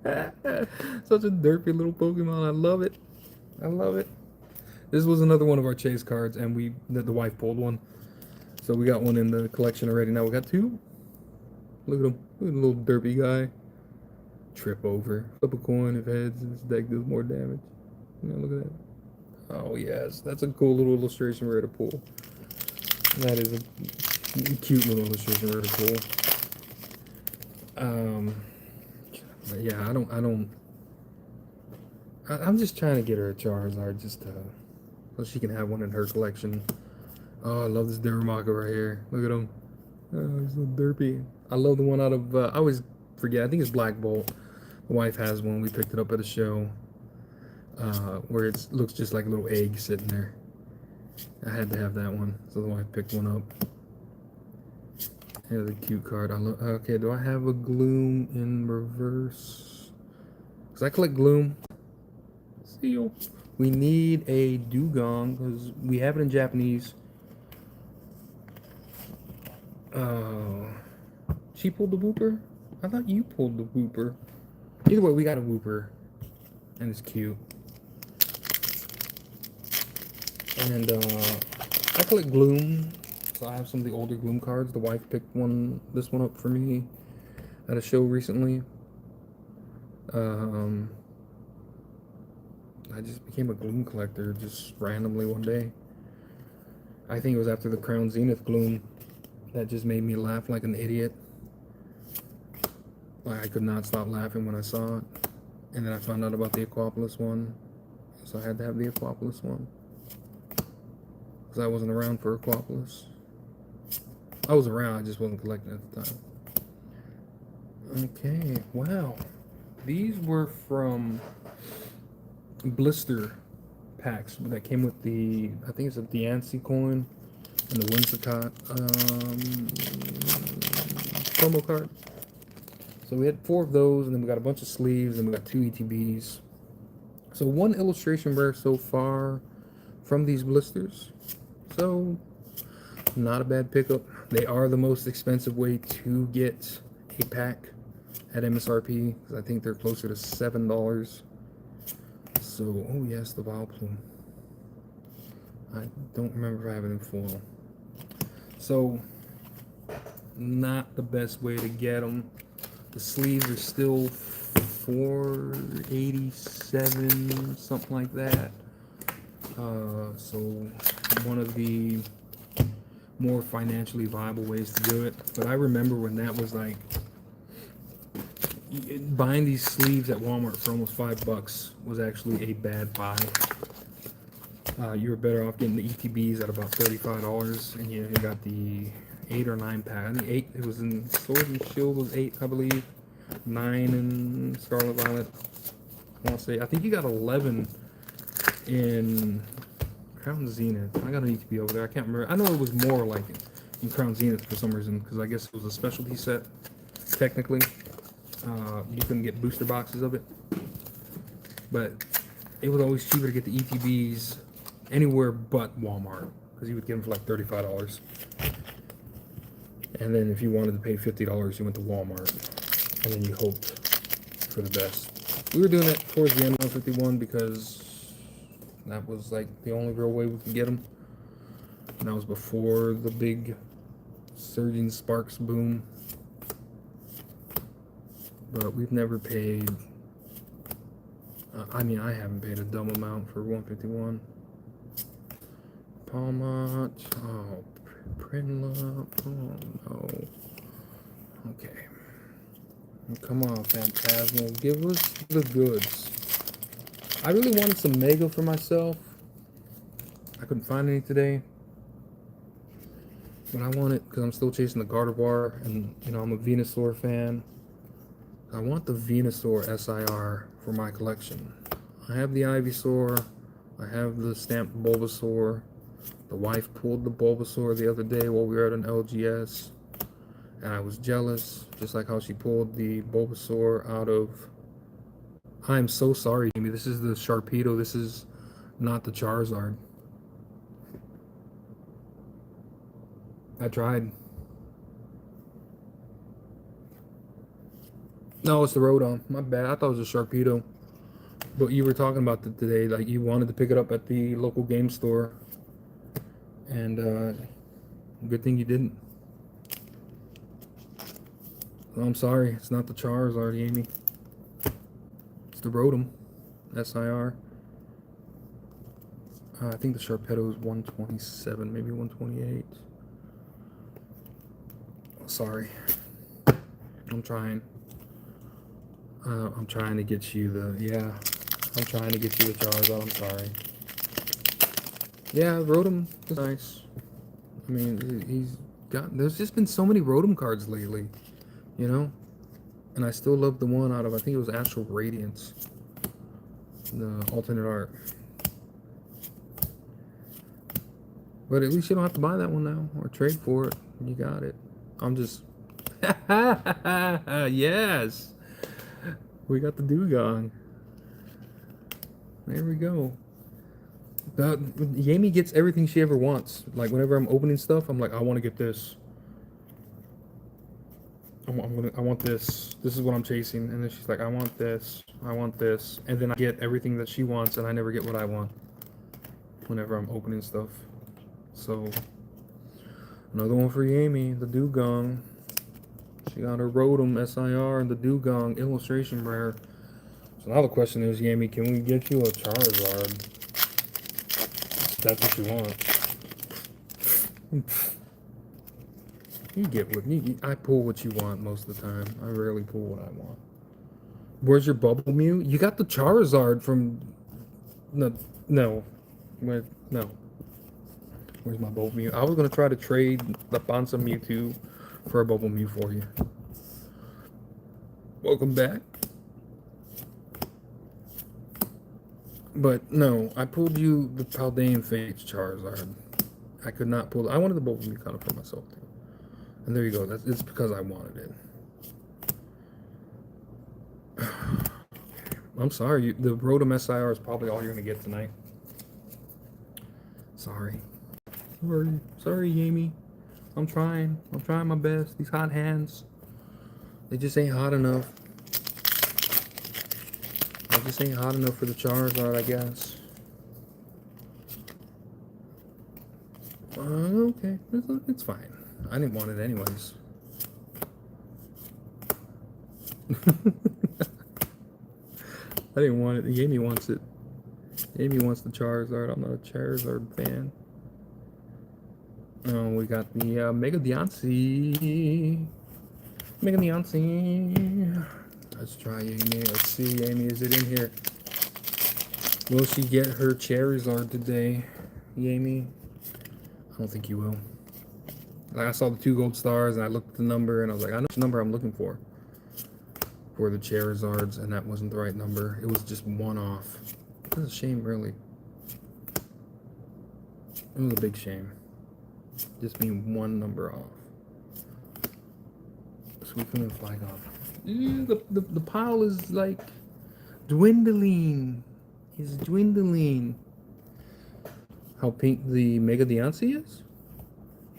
A: Such a derpy little Pokemon. I love it. I love it. This was another one of our chase cards, and the wife pulled one. So we got one in the collection already. Now we got 2. Look at him. Look at the little derpy guy. Trip over. Flip a coin if heads. This deck does more damage. Look at that. Oh, yes. That's a cool little illustration rare to pull. That is a cute little illustration rare to pull. But yeah, I'm just trying to get her a Charizard so she can have one in her collection. Oh, I love this Darumaka right here. Look at him. Oh, he's so derpy. I love the one out of, I always forget, I think it's Black Bolt. The wife has one. We picked it up at a show where it looks just like a little egg sitting there. I had to have that one, so the wife picked one up. Here's a cute card. Okay, do I have a Gloom in reverse? Because I collect Gloom. Seal. We need a Dugong, because we have it in Japanese. She pulled the Wooper? I thought you pulled the Wooper. Either way, we got a Wooper. And it's cute. And I collect Gloom. So I have some of the older Gloom cards. The wife picked this one up for me at a show recently. I just became a Gloom collector just randomly one day. I think it was after the Crown Zenith Gloom that just made me laugh like an idiot. I could not stop laughing when I saw it. And then I found out about the Aquapolis one. So I had to have the Aquapolis one. Because I wasn't around for Aquapolis. I was around, I just wasn't collecting at the time. Okay, wow. These were from blister packs that came with the, I think it's a Diancie coin and the Whimsicott promo card. So we had 4 of those, and then we got a bunch of sleeves, and we got 2 ETBs. So 1 illustration rare so far from these blisters. So Not a bad pickup. They are the most expensive way to get a pack at MSRP, because I think they're closer to $7. So, oh yes, the Vileplume. I don't remember if I have it in foil. So, not the best way to get them. The sleeves are still $4.87, something like that. So one of the more financially viable ways to do it. But I remember when that was like, buying these sleeves at Walmart for almost $5 was actually a bad buy. You were better off getting the ETBs at about $35, and you got the 8 or 9 pack. I think 8. It was in Sword and Shield was 8, I believe. 9 in Scarlet Violet. I think you got 11 in Crown Zenith. I got an ETB over there. I can't remember. I know it was more like in Crown Zenith for some reason, because I guess it was a specialty set. Technically, you couldn't get booster boxes of it, but it was always cheaper to get the ETBs anywhere but Walmart, because you would get them for like $35. And then if you wanted to pay $50, you went to Walmart, and then you hoped for the best. We were doing it towards the end of 151 because that was like the only real way we could get them. And that was before the big surging Sparks boom. But we've never paid, I haven't paid a dumb amount for 151. Palmont, oh, Prinlup, oh no. Okay. Come on, Phantasmal, give us the goods. I really wanted some Mega for myself. I couldn't find any today. But I want it because I'm still chasing the Gardevoir, and I'm a Venusaur fan. I want the Venusaur SIR for my collection. I have the Ivysaur. I have the stamped Bulbasaur. The wife pulled the Bulbasaur the other day while we were at an LGS. And I was jealous, just like how she pulled the Bulbasaur out of... I'm so sorry, Amy. This is the Sharpedo. This is not the Charizard. I tried. No, it's the Rodon. My bad. I thought it was a Sharpedo. But you were talking about it today, like you wanted to pick it up at the local game store. And good thing you didn't. I'm sorry, it's not the Charizard, Amy. It's the Rotom SIR. I think the Sharpedo is 127, maybe 128. Sorry. I'm trying. I'm trying to get you the, I'm trying to get you the Charizard, I'm sorry. Yeah, Rotom is nice. I mean, there's just been so many Rotom cards lately, And I still love the one out of, I think it was Astral Radiance. The alternate art. But at least you don't have to buy that one now, or trade for it. You got it. I'm just... Yes! We got the Dugong. There we go. Yami gets everything she ever wants. Like, whenever I'm opening stuff, I'm like, I want to get this. I want this. This is what I'm chasing. And then she's like, I want this. I want this. And then I get everything that she wants, and I never get what I want whenever I'm opening stuff. So, another one for Yami, the Dugong. She got her Rotom SIR and the Dugong illustration rare. So now the question is, Yami, can we get you a Charizard? That's what you want. You get what I pull what you want most of the time. I rarely pull what I want. Where's your Bubble Mew? You got the Charizard from... No. Where's my Bubble Mew? I was going to try to trade the Bonsa Mewtwo for a Bubble Mew for you. Welcome back. But no, I pulled you the Paldean Fates Charizard. I could not pull... I wanted the Bubble Mew kind of for myself too. And there you go. It's because I wanted it. I'm sorry. The Rotom SIR is probably all you're going to get tonight. Sorry. Sorry, Yami. I'm trying. I'm trying my best. These hot hands, they just ain't hot enough. They just ain't hot enough for the Charizard, I guess. Okay, it's fine. I didn't want it anyways. I didn't want it. Amy wants it. Amy wants the Charizard. I'm not a Charizard fan. Oh, we got the Mega Deontay. Mega Deontay. Let's try Amy. Let's see, Amy, is it in here? Will she get her Charizard today, Amy? I don't think you will. Like, I saw the 2 gold stars and I looked at the number and I was like, I know the number I'm looking for the Charizards, and that wasn't the right number. It was just 1 off. That's a shame, really. It was a big shame. Just being 1 number off. Sweeping the flag off. The pile is like dwindling. It's dwindling. How pink the Mega Deontay is?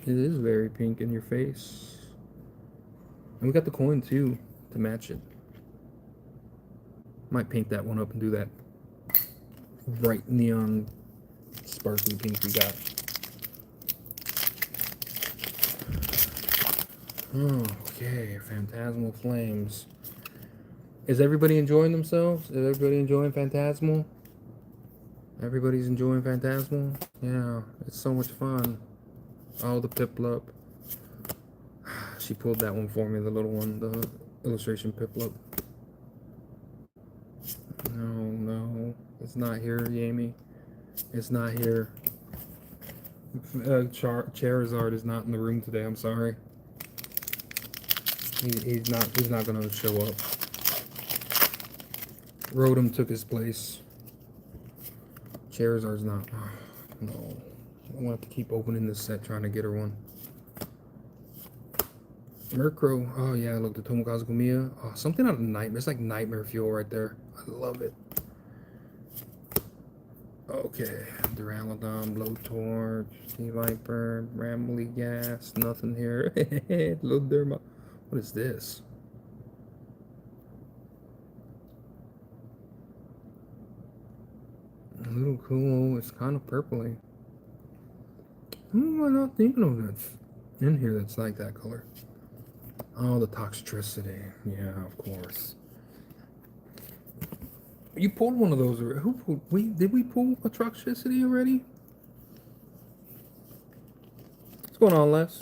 A: It is very pink in your face. And we got the coin too to match it. Might paint that one up and do that bright neon sparkly pink we got. Okay, Phantasmal Flames. Is everybody enjoying themselves? Is everybody enjoying Phantasmal? Everybody's enjoying Phantasmal? Yeah, it's so much fun. Oh, the Piplup. She pulled that one for me, the little one, the illustration Piplup. No, it's not here, Amy. It's not here. Charizard is not in the room today. I'm sorry. He's not gonna show up. Rotom took his place. Charizard's not. Oh, no. I'm gonna have to keep opening this set trying to get her one. Murkrow. Oh yeah, look, the Tomokazu Mia. Oh, something out of Nightmare. It's like Nightmare Fuel right there. I love it. Okay, Duraludon, Blowtorch, Sea Viper, Rambly Gas, nothing here. Little Derma. What is this? A little cool. It's kind of purpley. Who am I not thinking of that's in here that's like that color? Oh, the Toxtricity. Yeah, of course. You pulled one of those. Who pulled? Did we pull a Toxtricity already? What's going on, Les?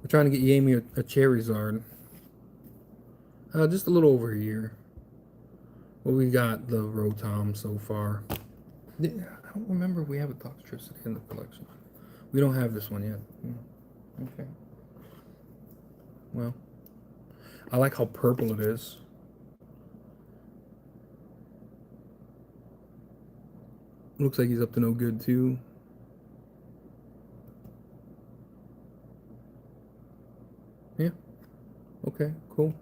A: We're trying to get Yami a Charizard. Just a little over a year. Well, we got the Rotom so far. I don't remember if we have a Toxtricity in the collection. We don't have this one yet. Okay. Well, I like how purple it is. Looks like he's up to no good too. Yeah. Okay, cool.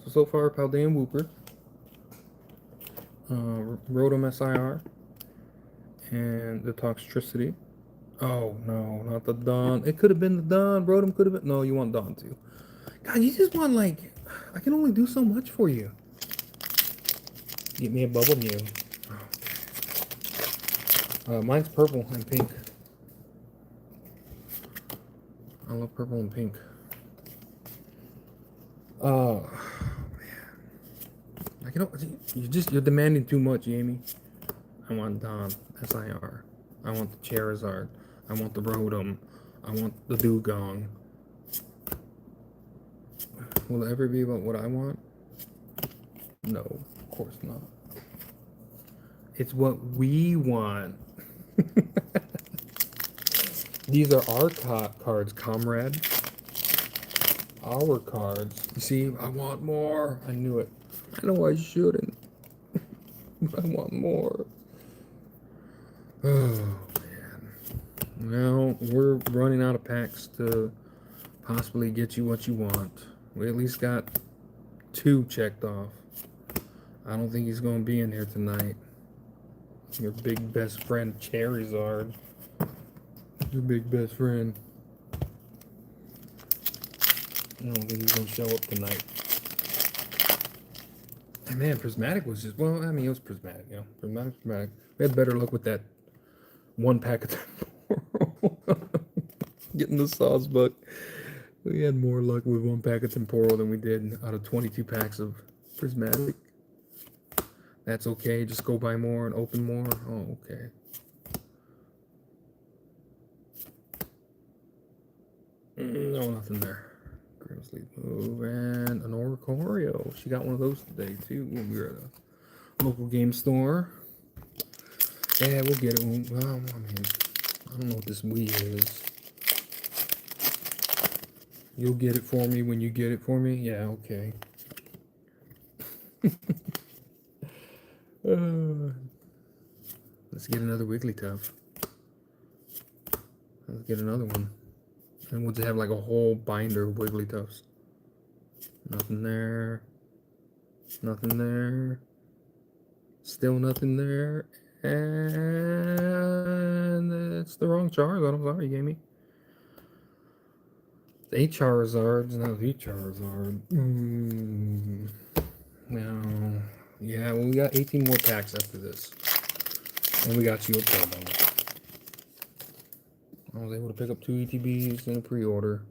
A: So far, Paldean Wooper. Rotom SIR. And the Toxtricity. Oh, no, not the Dawn. It could have been the Dawn. Rotom could have been. No, you want Dawn too. God, you just want, like, I can only do so much for you. Get me a Bubble Mew. Mine's purple and pink. I love purple and pink. Oh, man. You're demanding too much, Amy. I want Dawn, SIR. I want the Charizard. I want the Rotom. I want the Dugong. Will it ever be about what I want? No, of course not. It's what we want. These are our cards, comrade. Our cards. You see, I want more. I knew it. I know I shouldn't. I want more. Oh, man. Well, we're running out of packs to possibly get you what you want. We at least got 2 checked off. I don't think he's going to be in here tonight. Your big best friend, Charizard. Your big best friend. don't think he's gonna show up tonight. And man, prismatic was just, well, I mean, it was prismatic, you know, prismatic. We had better luck with that one pack of temporal. Getting the sauce buck. We had more luck with one pack of temporal than we did out of 22 packs of prismatic. That's okay. Just go buy more and open more. Oh, okay. No, nothing there. Grimsley move and an Oricorio. She got one of those today too when we were at a local game store. Yeah, we'll get it. Well, I mean, I don't know what this Wii is. You'll get it for me when you get it for me? Yeah, okay. Let's get another Wigglytuff. Let's get another one. And we'll just have like a whole binder of Wigglytuffs. Nothing there. Nothing there. Still nothing there. And it's the wrong Charizard. I'm sorry, you gave me. It's 8 Charizards, not 8 Charizard. No. Yeah, well, we got 18 more packs after this. And we got you a promo. I was able to pick up 2 ETBs in a pre-order.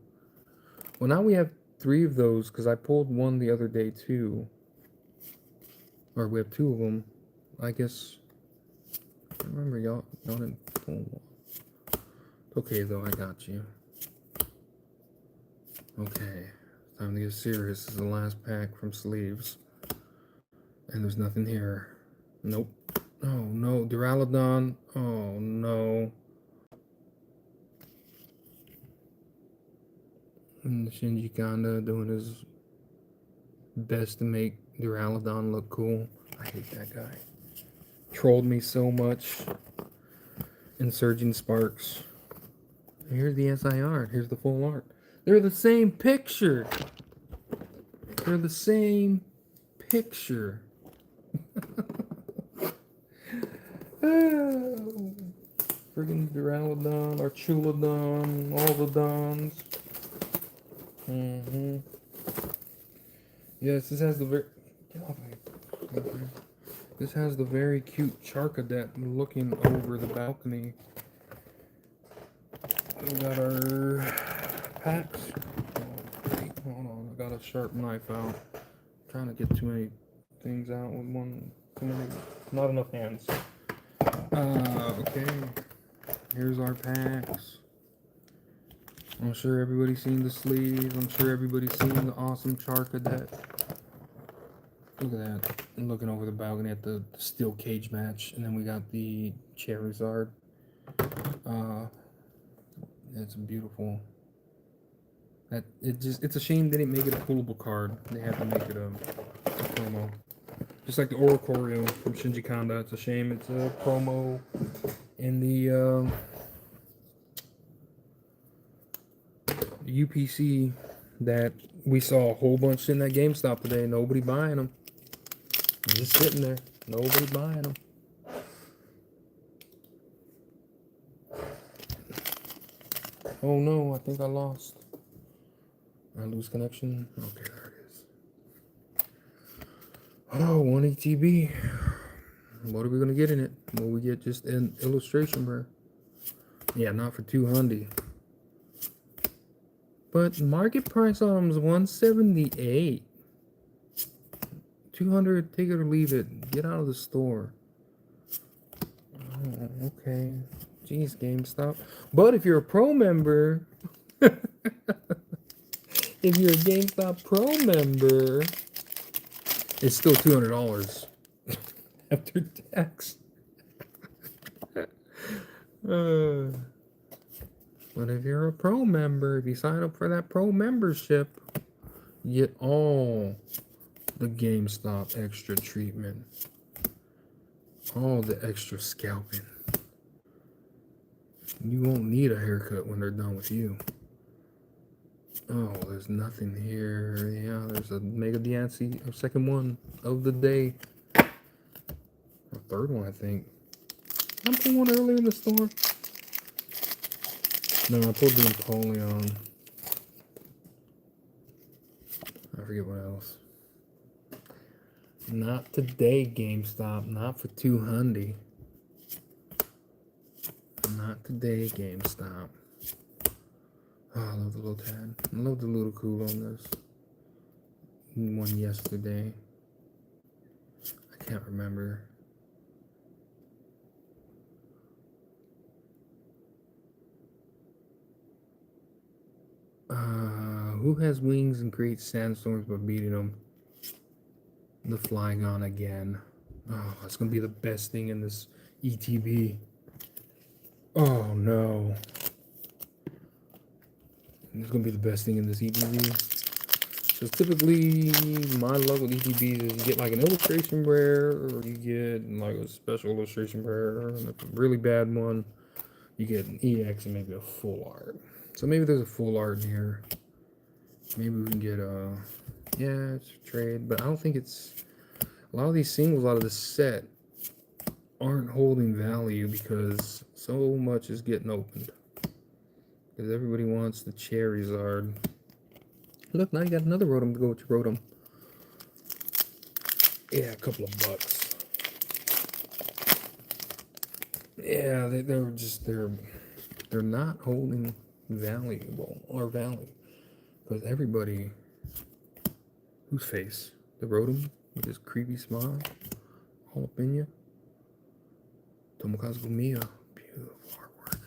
A: Well, now we have 3 of those because I pulled one the other day too. Or we have 2 of them. I guess. I remember y'all didn't pull one. Okay, though, I got you. Okay, time to get serious. This is the last pack from Sleeves. And there's nothing here. Nope. Oh, no. Duraludon. Oh, no. And Shinji Kanda doing his best to make Duraludon look cool. I hate that guy. Trolled me so much. Insurging Sparks. Here's the SI art. Here's the full art. They're the same picture. They're the same picture. Friggin' Duraludon, Archulodon, all the Dons. Yes, this has the very... Get off me. Okay. This has the very cute Charcadet looking over the balcony. We got our packs. Hold on, I got a sharp knife out. I'm trying to get too many things out with one. Too many, not enough hands. Okay. Here's our packs. I'm sure everybody's seen the sleeves. I'm sure everybody's seen the awesome Charcadet. Look at that. I'm looking over the balcony at the steel cage match. And then we got the Charizard. It's beautiful. It's a shame they didn't make it a pullable card. They had to make it a promo. Just like the Oricorio from Shinji Kanda. It's a shame it's a promo in the UPC that we saw a whole bunch in that GameStop today. Nobody buying them. Just sitting there. Nobody buying them. Oh no, I think I lost. I lose connection. Okay, there it is. Oh, 1 ETB. What are we gonna get in it? Will we get just an illustration, bro? Yeah, not for 200. But market price on them is 178. 200, take it or leave it. Get out of the store. Oh, okay. Jeez, GameStop. But if you're a pro member, if you're a GameStop pro member, it's still $200 after tax. But if you're a pro member, if you sign up for that pro membership, you get all the GameStop extra treatment, all the extra scalping. You won't need a haircut when they're done with you. Oh, there's nothing here. Yeah, there's a Mega Diancie, a second one of the day. A third one, I think. I pulled one earlier in the store. No, I pulled the Napoleon. I forget what else. Not today, GameStop. Not for 200. Not today, GameStop. Oh, I love the little tad. I love the little cool on this. One yesterday. I can't remember. Who has wings and creates sandstorms by beating them? The Flygon again. Oh, it's gonna be the best thing in this ETB. Oh no. It's gonna be the best thing in this ETB. So typically, my luck with ETBs is you get like an illustration rare, or you get like a special illustration rare, and if a really bad one, you get an EX and maybe a full art. So maybe there's a full art in here. Maybe we can get a, yeah, it's a trade, but I don't think it's, a lot of these singles out of the set aren't holding value because so much is getting opened. Because everybody wants the Charizard. Look, now you got another Rotom to go with your Rotom. Yeah, a couple of bucks. Yeah, they're just, they're not holding valuable or value. Because everybody, whose face? The Rotom with his creepy smile, all up in you. Tomokazu Mia, beautiful artwork.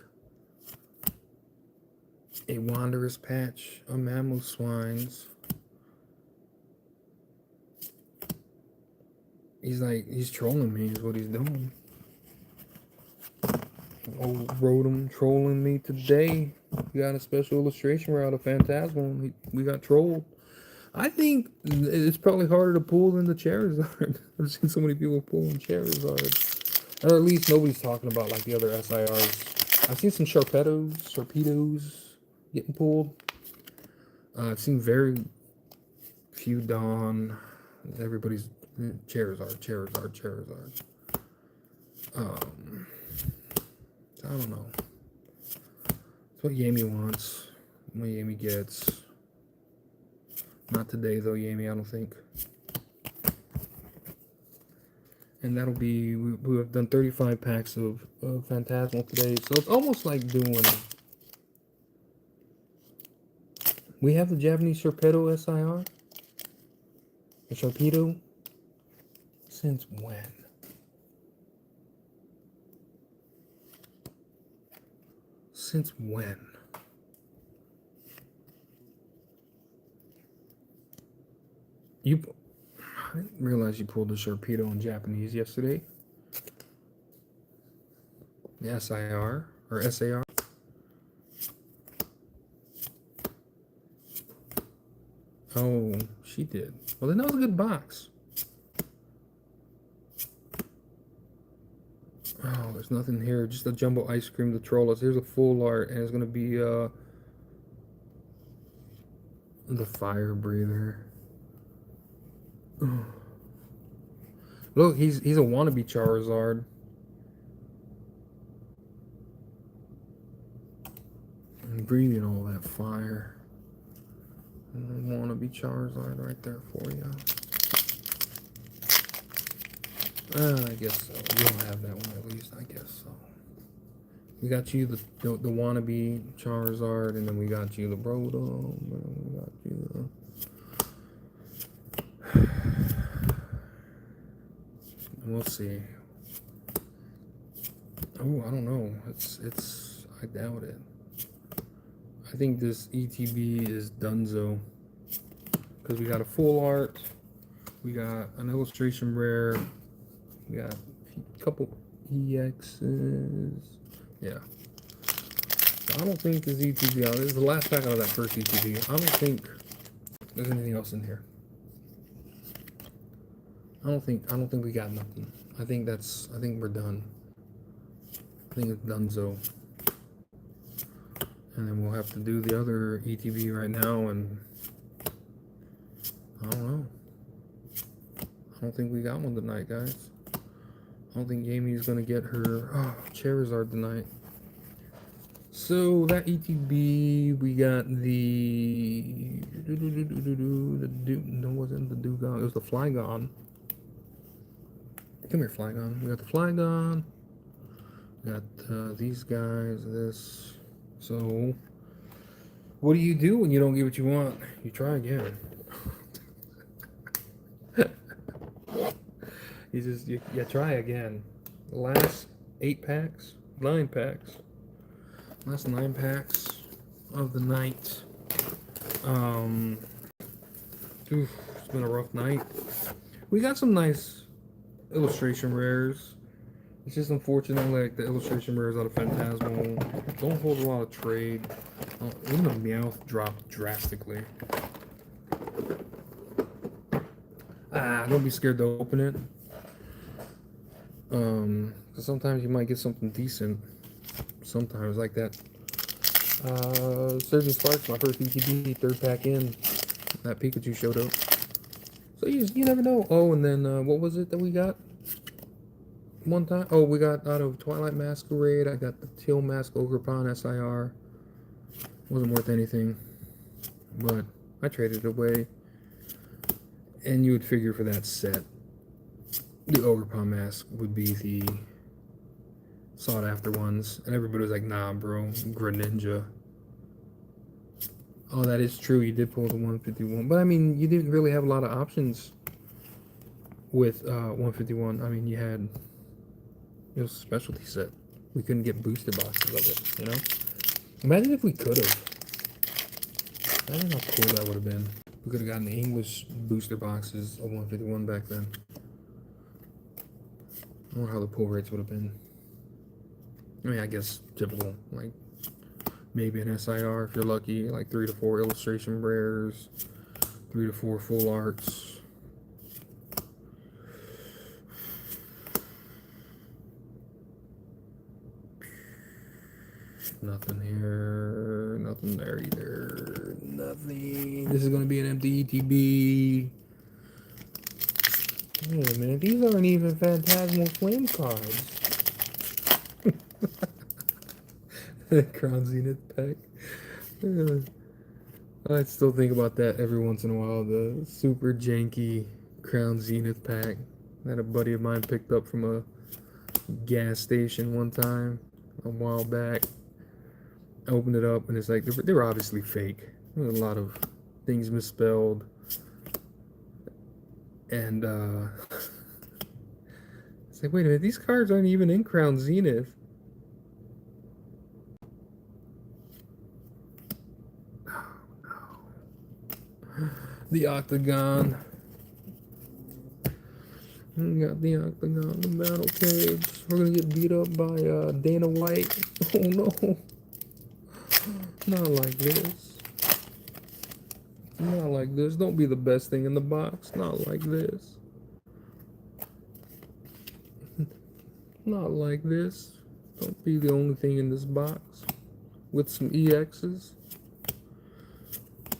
A: A Wanderous patch, a Mamoswines. He's trolling me is what he's doing. Old Rotom trolling me today. We got a special illustration route of Phantasmal. We got trolled. I think it's probably harder to pull than the Charizard. I've seen so many people pulling Charizard. Or at least nobody's talking about like the other SIRs. I've seen some Sharpedos getting pulled. I've seen very few Dawn. Everybody's Charizard. I don't know. It's what Yami wants. What Yami gets. Not today though, Yami, I don't think. And that'll be, we have done 35 packs of Phantasmal today. So it's almost like doing, we have the Japanese Sharpedo SIR. The Sharpedo. Since when? Since when? I didn't realize you pulled the Sharpedo in Japanese yesterday. The SIR or SAR. Oh, she did. Well, then that was a good box. Oh, there's nothing here. Just a jumbo ice cream to troll us. Here's a full art, and it's gonna be the fire breather. Look, he's a wannabe Charizard. And breathing all that fire. And wannabe Charizard right there for you. I guess so. You don't have that one at least. I guess so. We got you the wannabe Charizard, and then we got you the Rotom, and we got you the. We'll see. Oh, I don't know. I doubt it. I think this ETB is donezo. Because we got a full art. We got an illustration rare. We got a couple EXs. Yeah. So I don't think this ETB, this is the last pack out of that first ETB. I don't think there's anything else in here. I don't think we got nothing. I think we're done. I think it's donezo. And then we'll have to do the other ETB right now, and I don't know. I don't think we got one tonight, guys. I don't think Yami's gonna get her Charizard tonight. So that ETB, we got the no, it wasn't the Dugong. It was the Flygon. Come here, Flygon. We got the Flygon. We got these guys. This. So, what do you do when you don't get what you want? You try again. You try again. The last 8 packs, 9 packs. Last 9 packs of the night. It's been a rough night. We got some nice illustration rares. It's just unfortunate, like the illustration rares out of Phantasmal don't hold a lot of trade. Even the Meowth dropped drastically. Don't be scared to open it. Cause sometimes you might get something decent. Sometimes like that. Surgeon Sparks, my first ETB, 3rd pack in. That Pikachu showed up. So you never know. Oh, and then what was it that we got? One time? Oh, we got out of Twilight Masquerade. I got the Teal Mask Ogerpon SIR. Wasn't worth anything, but I traded it away. And you would figure for that set, the Ogerpon mask would be the sought after ones. And everybody was like, nah, bro, Greninja. Oh, that is true. You did pull the 151. But I mean, you didn't really have a lot of options with 151. I mean, you had, it was a specialty set. We couldn't get booster boxes of it, you know? Imagine if we could have. Imagine how cool that would have been. We could have gotten the English booster boxes of 151 back then. I wonder how the pull rates would have been. I mean, I guess typical, like maybe an SIR if you're lucky, like 3 to 4 illustration rares, 3 to 4 full arts. Nothing here, nothing there either, nothing. This is gonna be an empty ETB. Wait a minute, these aren't even Phantasmal Flame cards. Crown Zenith pack. I still think about that every once in a while. The super janky Crown Zenith pack that a buddy of mine picked up from a gas station one time a while back. I opened it up and it's like they were obviously fake. There were a lot of things misspelled, and it's like, wait a minute, these cards aren't even in Crown Zenith. The Octagon. We got the Octagon, the Battle Cage. We're gonna get beat up by Dana White. Oh no. Not like this. Not like this. Don't be the best thing in the box. Not like this. Not like this. Don't be the only thing in this box. With some EXs.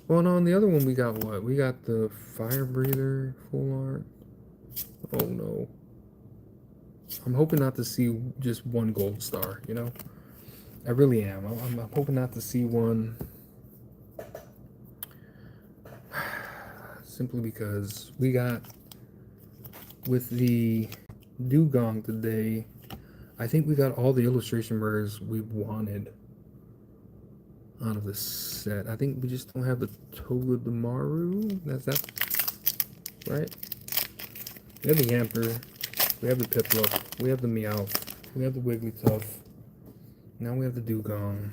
A: Well, no, on the other one we got what? We got the Fire Breather full art. Oh no. I'm hoping not to see just one gold star, you know? I really am. I'm hoping not to see one. Simply because we got, with the Dugong today, I think we got all the illustration rares we wanted out of the set. I think we just don't have the Togedemaru. That's that, right? We have the Yamper. We have the Piplup. We have the Meowth. We have the Wigglytuff. Now we have the Dugong.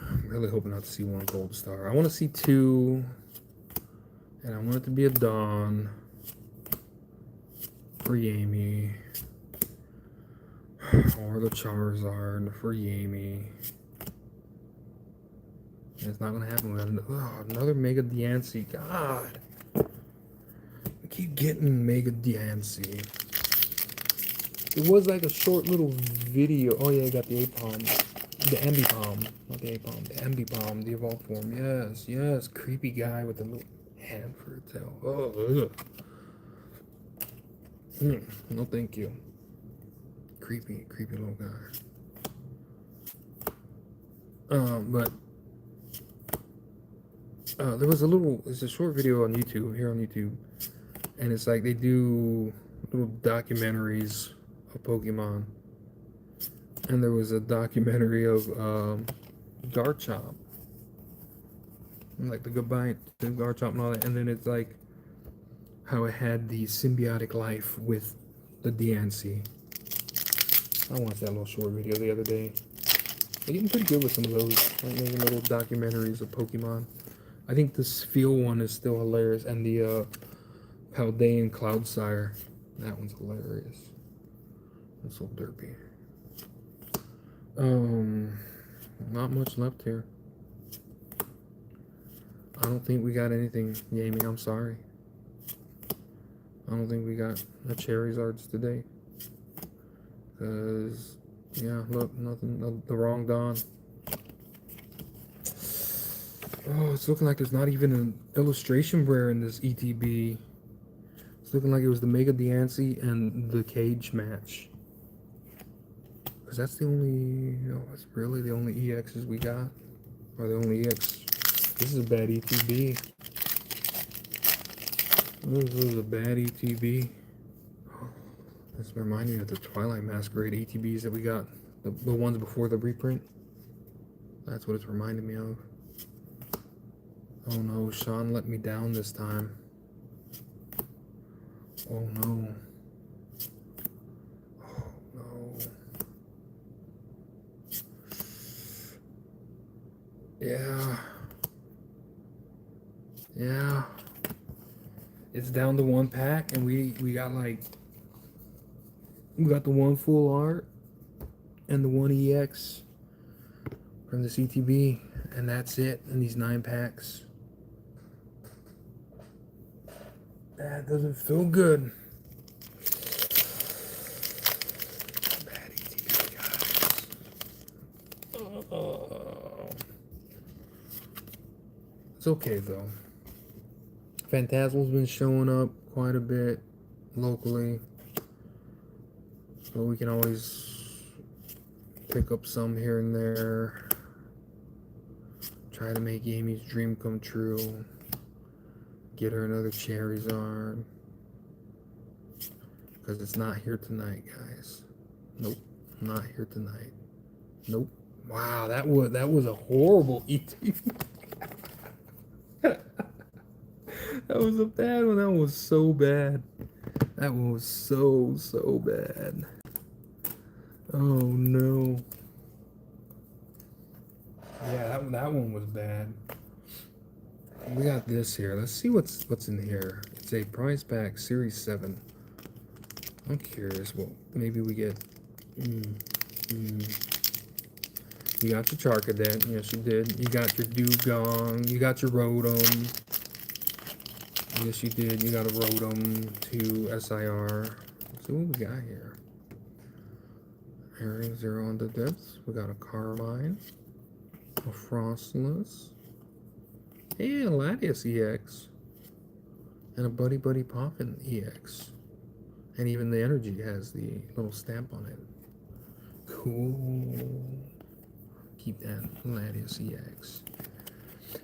A: I'm really hoping not to see one gold star. I want to see 2. And I want it to be a Dawn. For Yami. Or the Charizard for Yami. It's not gonna happen. We got another Mega Diancie. God, we keep getting Mega Diancie. It was like a short little video. Oh yeah, I got the Apom, the Ambipom, not the Apom, the Ambipom, the evolved form. Yes, yes, creepy guy with the little hand for a tail. Oh, no, thank you. creepy little guy. But there was it's a short video on YouTube, here on YouTube, and it's like they do little documentaries of Pokemon. And there was a documentary of Garchomp, like the goodbye to Garchomp and all that, and then it's like how it had the symbiotic life with the Diancie. I watched that little short video the other day. They're getting pretty good with some of those, like making little documentaries of Pokemon. I think the Sphere one is still hilarious, and the Paldean Cloudsire, that one's hilarious. That's so derpy. Not much left here. I don't think we got anything gaming. I'm sorry. I don't think we got a Charizards today. Cause yeah, look, nothing. The wrong Dawn. Oh, it's looking like there's not even an illustration rare in this ETB. It's looking like it was the Mega Diancie and the Cage match. Because that's the only, that's really the only EXs we got. Or the only EX. This is a bad ETB. This is a bad ETB. This reminds me of the Twilight Masquerade ETBs that we got. The ones before the reprint. That's what it's reminding me of. Oh no, Sean let me down this time. Oh no. Oh no. Yeah. Yeah. It's down to one pack, and we got like, we got the one full art and the one EX from the CTB, and that's it in these 9 packs. That doesn't feel good. Bad ETB, guys. It's okay though. Phantasmal's been showing up quite a bit locally, so we can always pick up some here and there. Try to make Amy's dream come true. Get her another Charizard. Because it's not here tonight, guys. Nope, not here tonight. Nope. Wow, that was a horrible ETB. That was a bad one. That was so bad. That one was so bad. Oh no. Yeah, that one was bad. We got this here. Let's see what's in here. It's a prize pack series 7. I'm curious. Well, maybe we get. You got your Charcadet. Yes, you did. You got your Dugong. You got your Rotom. Yes, you did. You got a Rotom to SIR. Let's see what we got here. Area 0 on the depths. We got a Carmine. A Frostless. And a Latias EX. And a Buddy Buddy Poffin EX. And even the energy has the little stamp on it. Cool. Keep that Latias EX.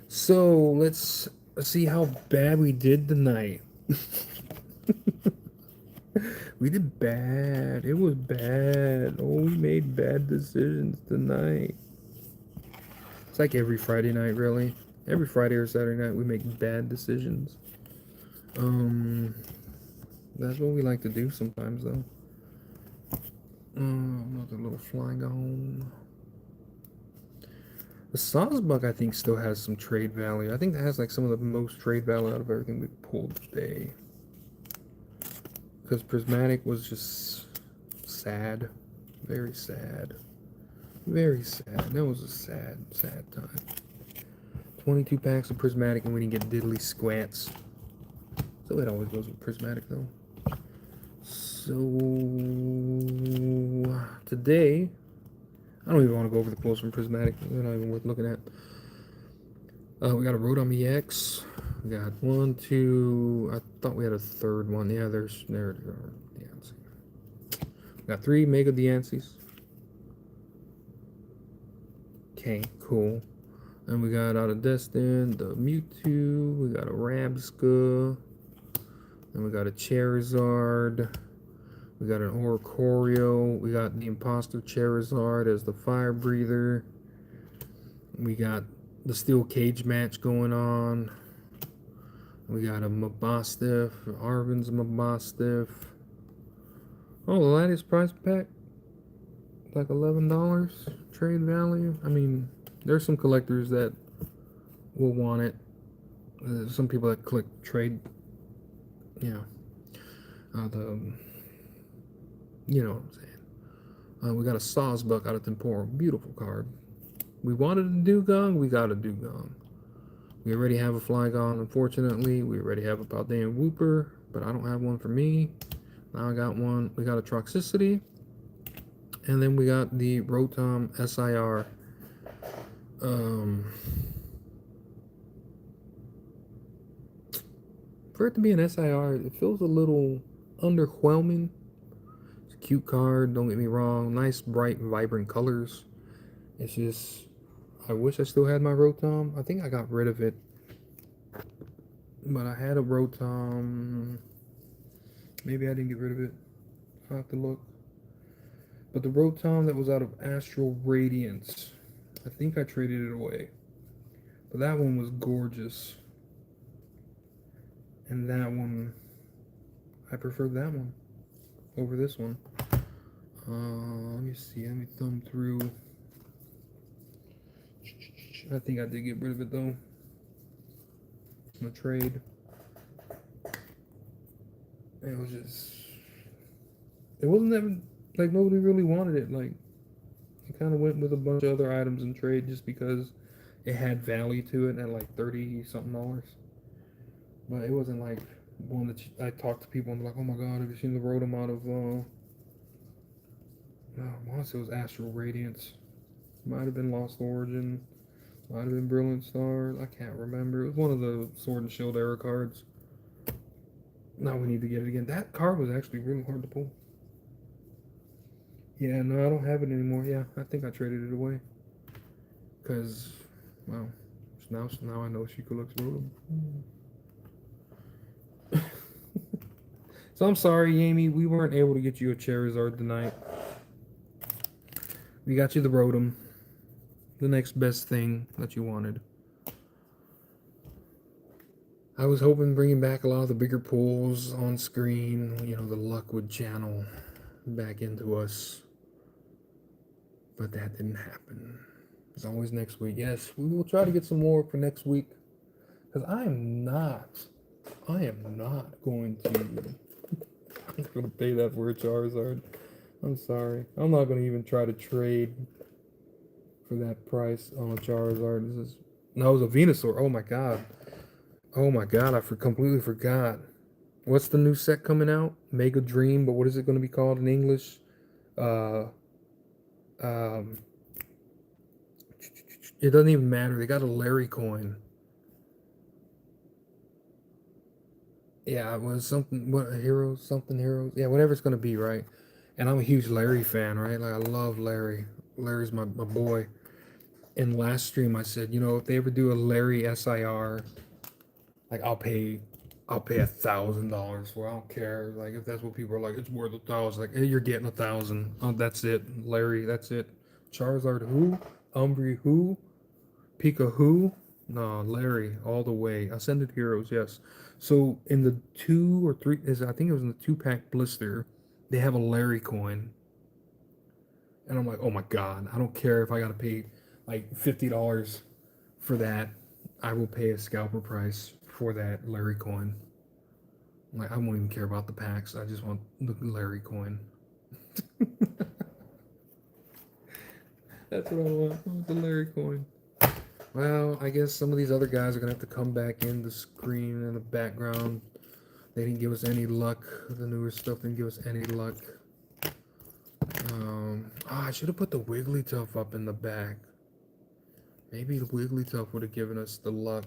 A: So let's see how bad we did tonight. We did bad. It was bad. Oh, we made bad decisions tonight. It's like every Friday night, really. Every Friday or Saturday night, we make bad decisions. That's what we like to do sometimes, though. Another little Flygon. The Sawsbuck, I think, still has some trade value. I think that has like some of the most trade value out of everything we pulled today. Because Prismatic was just sad. Very sad. Very sad. That was a sad time. 22 packs of Prismatic and we didn't get diddly squats. So it always goes with Prismatic though. So today, I don't even want to go over the pulls from Prismatic. They're not even worth looking at. We got a Rotom EX. We got 1, 2. I thought we had a third one. Yeah, there they are. Yeah, let's see. Got 3 Mega Diancies. Okay, cool. And we got out of Destin, the Mewtwo, we got a Rabsca, and we got a Charizard, we got an Oricorio, we got the Imposter Charizard as the Fire Breather, we got the Steel Cage match going on, we got a Mabostiff, Arvin's Mabostiff. Oh, the latest price pack, like $11 trade value. I mean, there's some collectors that will want it. Some people that click trade, you know, you know what I'm saying. We got a Sawsbuck out of Temporal, beautiful card. We wanted a Dugong, we got a Dugong. We already have a Flygon, unfortunately. We already have a Paldean Wooper, but I don't have one for me. Now I got one. We got a Troxicity, and then we got the Rotom SIR. For it to be an SIR, it feels a little underwhelming. It's a cute card, don't get me wrong. Nice, bright, vibrant colors. It's just, I wish I still had my Rotom. I think I got rid of it. But I had a Rotom. Maybe I didn't get rid of it. I'll have to look. But the Rotom that was out of Astral Radiance, I think I traded it away. But that one was gorgeous. And that one, I preferred that one over this one. Let me see. Let me thumb through. I think I did get rid of it though. In the trade. It was just. It wasn't that like nobody really wanted it. Like, it kind of went with a bunch of other items in trade just because it had value to it at like $30-something. But it wasn't like one that I talked to people and like, oh my god, have you seen the Rotom out of once it was Astral Radiance. Might have been Lost Origin. Might have been Brilliant Stars. I can't remember. It was one of the Sword and Shield era cards. Now we need to get it again. That card was actually really hard to pull. Yeah, no, I don't have it anymore. Yeah, I think I traded it away. Because, well, now I know she collects Rotom. So I'm sorry, Amy, we weren't able to get you a Charizard tonight. We got you the Rotom. The next best thing that you wanted. I was hoping bringing back a lot of the bigger pulls on screen, you know, the luck would channel back into us. But that didn't happen. It's always next week. Yes, we will try to get some more for next week. Because I am not going to pay that for a Charizard. I'm sorry. I'm not going to even try to trade for that price on a Charizard. No, it was a Venusaur. Oh my god. Oh my god, I completely forgot. What's the new set coming out? Mega Dream, but what is it going to be called in English? It doesn't even matter. They got a Larry coin. Yeah, it was something. What Heroes? Something Heroes? Yeah, whatever it's going to be, right? And I'm a huge Larry fan, right? Like, I love Larry. Larry's my boy. And last stream I said, you know, if they ever do a Larry SIR, like I'll pay $1,000 for it. I don't care. Like, if that's what people are like, it's worth $1,000. Like, hey, you're getting 1,000. Oh, that's it. Larry, that's it. Charizard who? Umbreon who? Pika who? No, Larry, all the way. Ascended Heroes, yes. So in the 2 or 3 I think it was in the 2-pack blister, they have a Larry coin. And I'm like, oh my god, I don't care if I gotta pay like $50 for that. I will pay a scalper price for that Larry coin. Like, I won't even care about the packs. I just want the Larry coin. That's what I want. I want the Larry coin. Well, I guess some of these other guys are gonna have to come back in the screen in the background. They didn't give us any luck. The newer stuff didn't give us any luck. I should have put the Wigglytuff up in the back. Maybe the Wigglytuff would have given us the luck.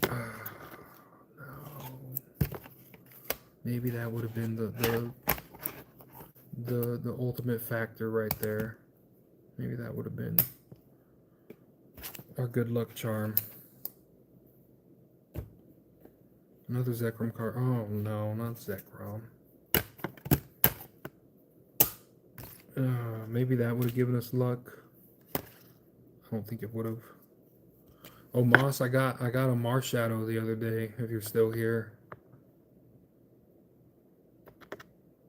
A: No. Maybe that would have been the ultimate factor right there. Maybe that would have been our good luck charm. Another Zekrom card. Oh no, not Zekrom. Maybe that would have given us luck. I don't think it would have. Oh, Moss, I got a Marshadow the other day. If you're still here, I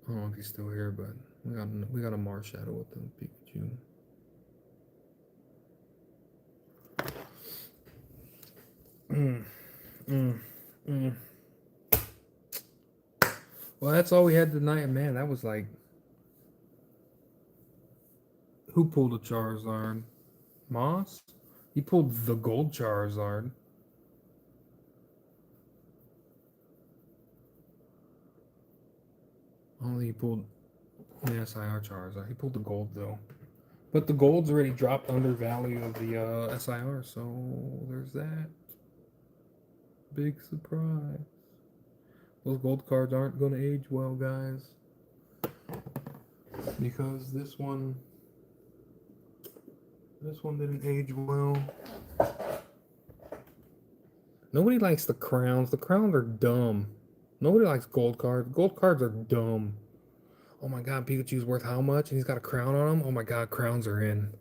A: don't know if he's still here, but we got a Marshadow with the Pikachu. Well, that's all we had tonight, man. That was like, who pulled a Charizard? Moss? He pulled the gold Charizard. Only he pulled the SIR Charizard. He pulled the gold though. But the gold's already dropped under value of the SIR, so there's that. Big surprise. Those gold cards aren't going to age well, guys. Because this one didn't age well. Nobody likes the crowns. The crowns are dumb. Nobody likes gold cards. Gold cards are dumb. Oh my god, Pikachu's worth how much? And he's got a crown on him? Oh my god, crowns are in.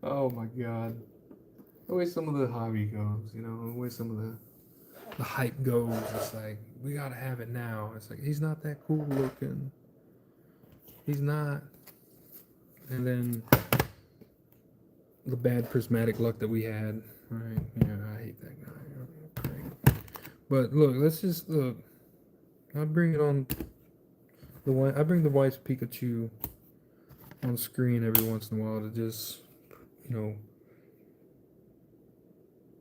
A: Oh my god. The way some of the hobby goes, you know, the way some of the hype goes, it's like, we gotta have it now. It's like, he's not that cool looking. He's not. And then the bad prismatic luck that we had. Right? Yeah, I hate that guy. Okay. But look, let's just look. I bring it on the white. I bring the white Pikachu on screen every once in a while to just, you know.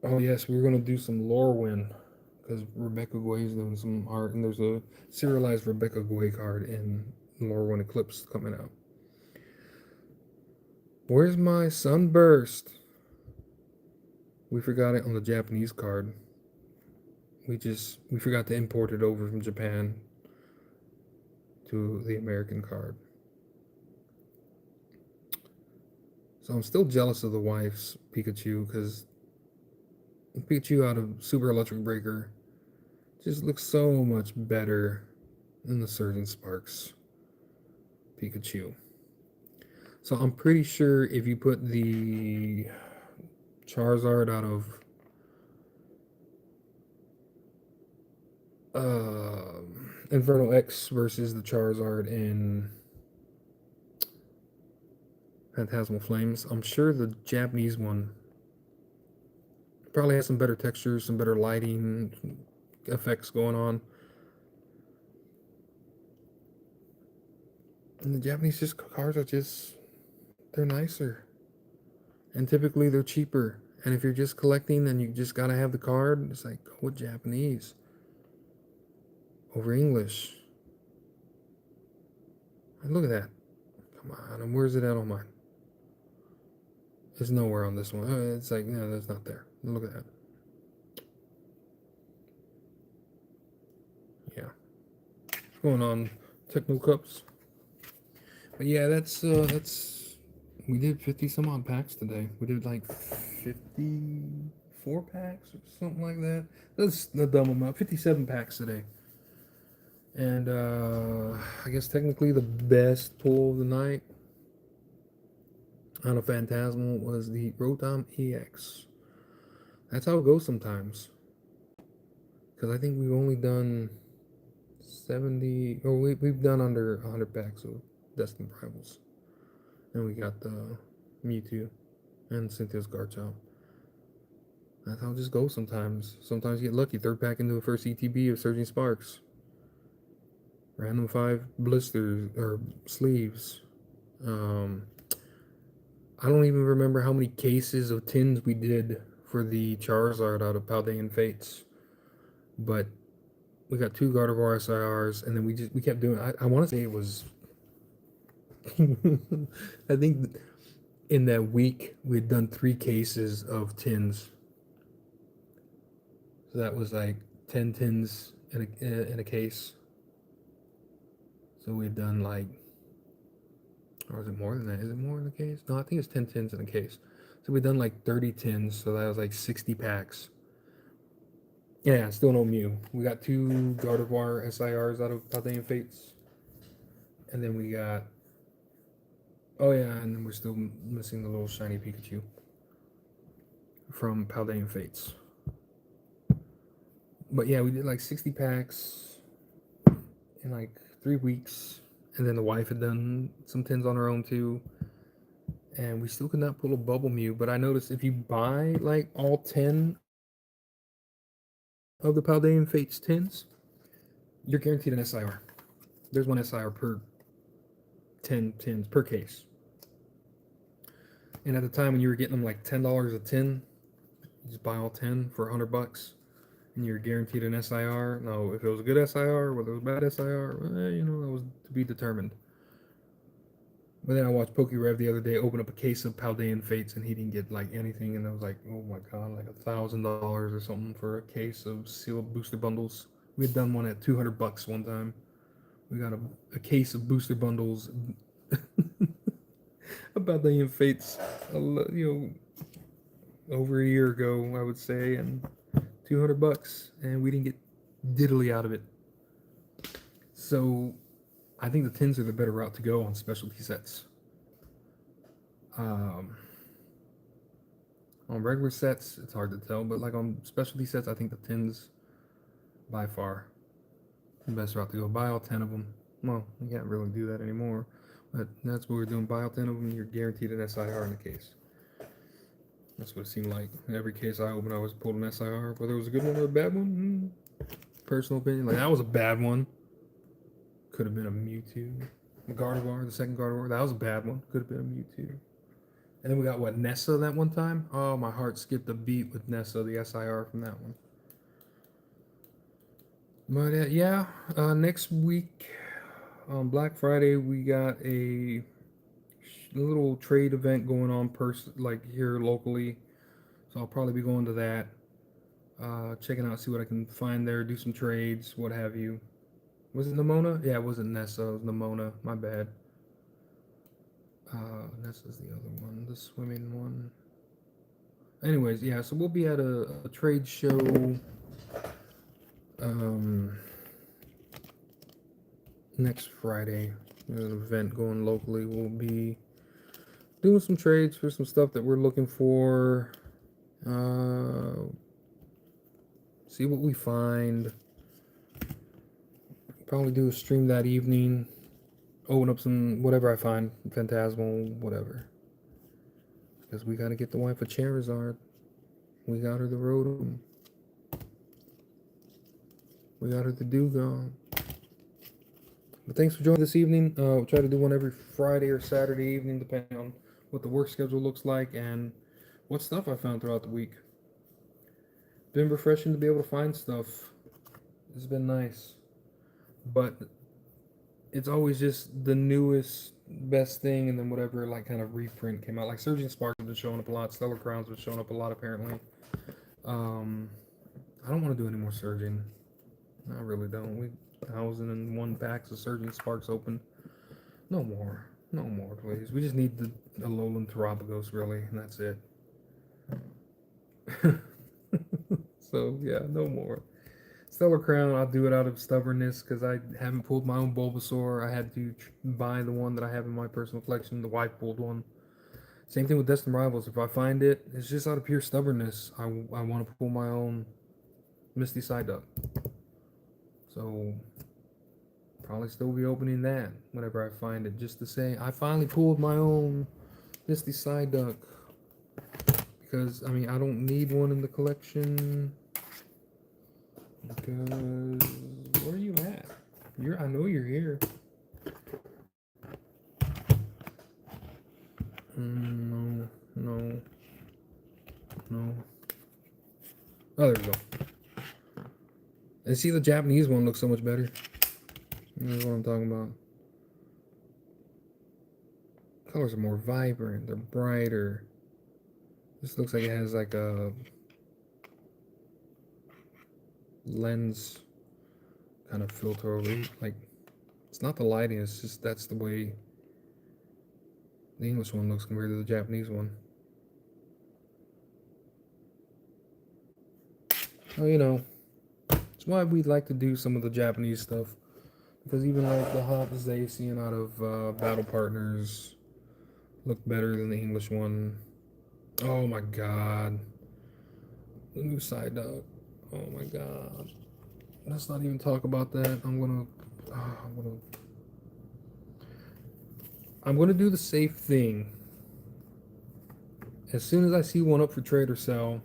A: Oh yes, we're gonna do some Lorwyn because Rebecca Guay's doing some art, and there's a serialized Rebecca Guay card in Lorwyn Eclipse coming out. Where's my Sunburst? We forgot it on the Japanese card. We forgot to import it over from Japan to the American card. So I'm still jealous of the wife's Pikachu because Pikachu out of Super Electric Breaker just looks so much better than the Surgeon Sparks Pikachu. So I'm pretty sure if you put the Charizard out of Inferno X versus the Charizard in Phantasmal Flames, I'm sure the Japanese one probably has some better textures, some better lighting effects going on. And the Japanese cards are they're nicer. And typically they're cheaper. And if you're just collecting, then you just gotta have the card. It's like, go with Japanese over English. And look at that. Come on, and where's it at on mine? It's nowhere on this one. It's like, no, that's not there. Look at that. Yeah. What's going on, Techno Cups? But yeah, that's we did 50 some odd packs today. We did like 54 packs or something like that. That's a dumb amount. 57 packs today. And I guess technically the best pull of the night on a Phantasmal was the Rotom EX. That's how it goes sometimes. Because I think we've only done 70, or we've done under 100 packs of Destined Rivals. And we got the Mewtwo and Cynthia's Garchomp. That's how it just goes sometimes. Sometimes you get lucky. Third pack into the first ETB of Surging Sparks. Random 5 blisters or sleeves. I don't even remember how many cases of tins we did for the Charizard out of Paldean Fates. But we got 2 Gardevoir SIRs, and then we kept doing. I want to say it was. I think in that week we had done 3 cases of tins. So that was like 10 tins in a case. So we've done like, or is it more than that? Is it more in a case? No, I think it's 10 tins in a case. So we've done like 30 tins, so that was like 60 packs. Yeah, still no Mew. We got two Gardevoir SIRs out of Paldean Fates. And then we got, oh yeah, and then we're still missing the little shiny Pikachu from Paldean Fates. But yeah, we did like 60 packs in like 3 weeks. And then the wife had done some tins on her own too. And we still could not pull a Bubble Mew. But I noticed if you buy like all 10 of the Paldean Fates tins, you're guaranteed an SIR. There's one SIR per 10 tins per case. And at the time when you were getting them like $10 a tin, you just buy all 10 for $100 and you're guaranteed an SIR. Now, if it was a good SIR, whether it was a bad SIR, that was to be determined. But then I watched PokeRev the other day open up a case of Paldean Fates and he didn't get like anything. And I was like, oh my god, like $1,000 or something for a case of sealed booster bundles. We had done one at $200 one time. We got a case of booster bundles about the Fates, over a year ago, I would say, and $200, and we didn't get diddly out of it. So I think the tins are the better route to go on specialty sets. On regular sets, it's hard to tell, but like on specialty sets, I think the tins by far the best route to go. Buy all 10 of them. Well, you can't really do that anymore, but that's what we're doing. Buy all 10 of them, you're guaranteed an SIR in the case. That's what it seemed like. Every case I opened, I was pulled an SIR. Whether it was a good one or a bad one, personal opinion. Like, that was a bad one. Could have been a Mewtwo. The Gardevoir, the second Gardevoir, that was a bad one. Could have been a Mewtwo. And then we got, what, Nessa that one time? Oh, my heart skipped a beat with Nessa, the SIR from that one. But, next week, on Black Friday, we got a little trade event going on, like here locally. So I'll probably be going to that. Checking out, see what I can find there, do some trades, what have you. Was it Nimona? Yeah, it wasn't Nessa, it was Nimona. My bad. Nessa's the other one, the swimming one. Anyways, yeah, so we'll be at a trade show. Next Friday. There's an event going locally. We'll be doing some trades for some stuff that we're looking for. See what we find. Probably do a stream that evening. Open up some whatever I find, phantasmal, whatever. Because we gotta get the wife a Charizard. We got her the Rotom. We got her the Dugong. But thanks for joining this evening. We'll try to do one every Friday or Saturday evening, depending on what the work schedule looks like and what stuff I found throughout the week. Been refreshing to be able to find stuff. It's been nice. But it's always just the newest, best thing, and then whatever like kind of reprint came out. Like Surging Sparks has been showing up a lot. Stellar Crowns has been showing up a lot apparently. I don't want to do any more Surging. I really don't. We 1,001 packs of Surging Sparks open. No more. No more, please. We just need the Alolan Terapagos, really, and that's it. So, yeah, no more. Stellar Crown, I'll do it out of stubbornness because I haven't pulled my own Bulbasaur. I had to buy the one that I have in my personal collection, the wife pulled one. Same thing with Destined Rivals. If I find it, it's just out of pure stubbornness. I want to pull my own Misty Psyduck. So, probably still be opening that whenever I find it, just to say I finally pulled my own Misty Psyduck. Because, I mean, I don't need one in the collection. Because, where are you at? I know you're here. No. Oh, there we go. And see, the Japanese one looks so much better. That's what I'm talking about. Colors are more vibrant. They're brighter. This looks like it has like a lens kind of filter over it. Like, it's not the lighting, it's just that's the way the English one looks compared to the Japanese one. Oh, you know, that's why we like to do some of the Japanese stuff. Because even like the hops they've seen out of Battle Partners look better than the English one. Oh my god. The new side dog. Oh my god. Let's not even talk about that. I'm gonna do the safe thing. As soon as I see one up for trade or sell,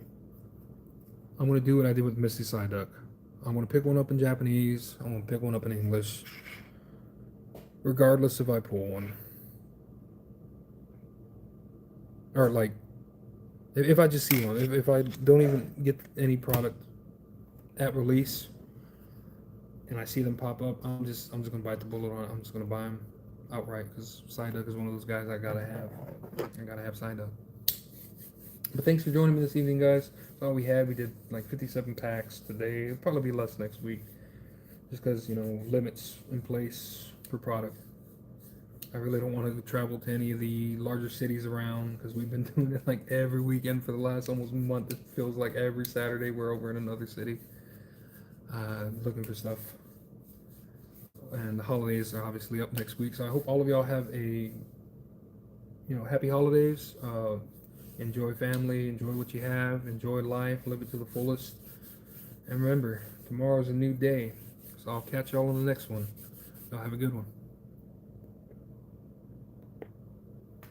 A: I'm gonna do what I did with Misty Psyduck. I'm gonna pick one up in Japanese. I'm gonna pick one up in English, regardless if I pull one. Or like, if I just see one. If I don't even get any product at release, and I see them pop up, I'm just gonna bite the bullet on it. I'm just gonna buy them outright because Psyduck is one of those guys I gotta have. I gotta have Psyduck. But thanks for joining me this evening, guys. That's all we had. We did like 57 packs today. It'll probably be less next week, just because, you know, limits in place for product. I really don't want to travel to any of the larger cities around because we've been doing it like every weekend for the last almost month. It feels like every Saturday we're over in another city looking for stuff. And the holidays are obviously up next week, so I hope all of y'all have a, you know, happy holidays. Enjoy family, enjoy what you have, enjoy life, live it to the fullest. And remember, tomorrow's a new day. So I'll catch y'all on the next one. Y'all have a good one.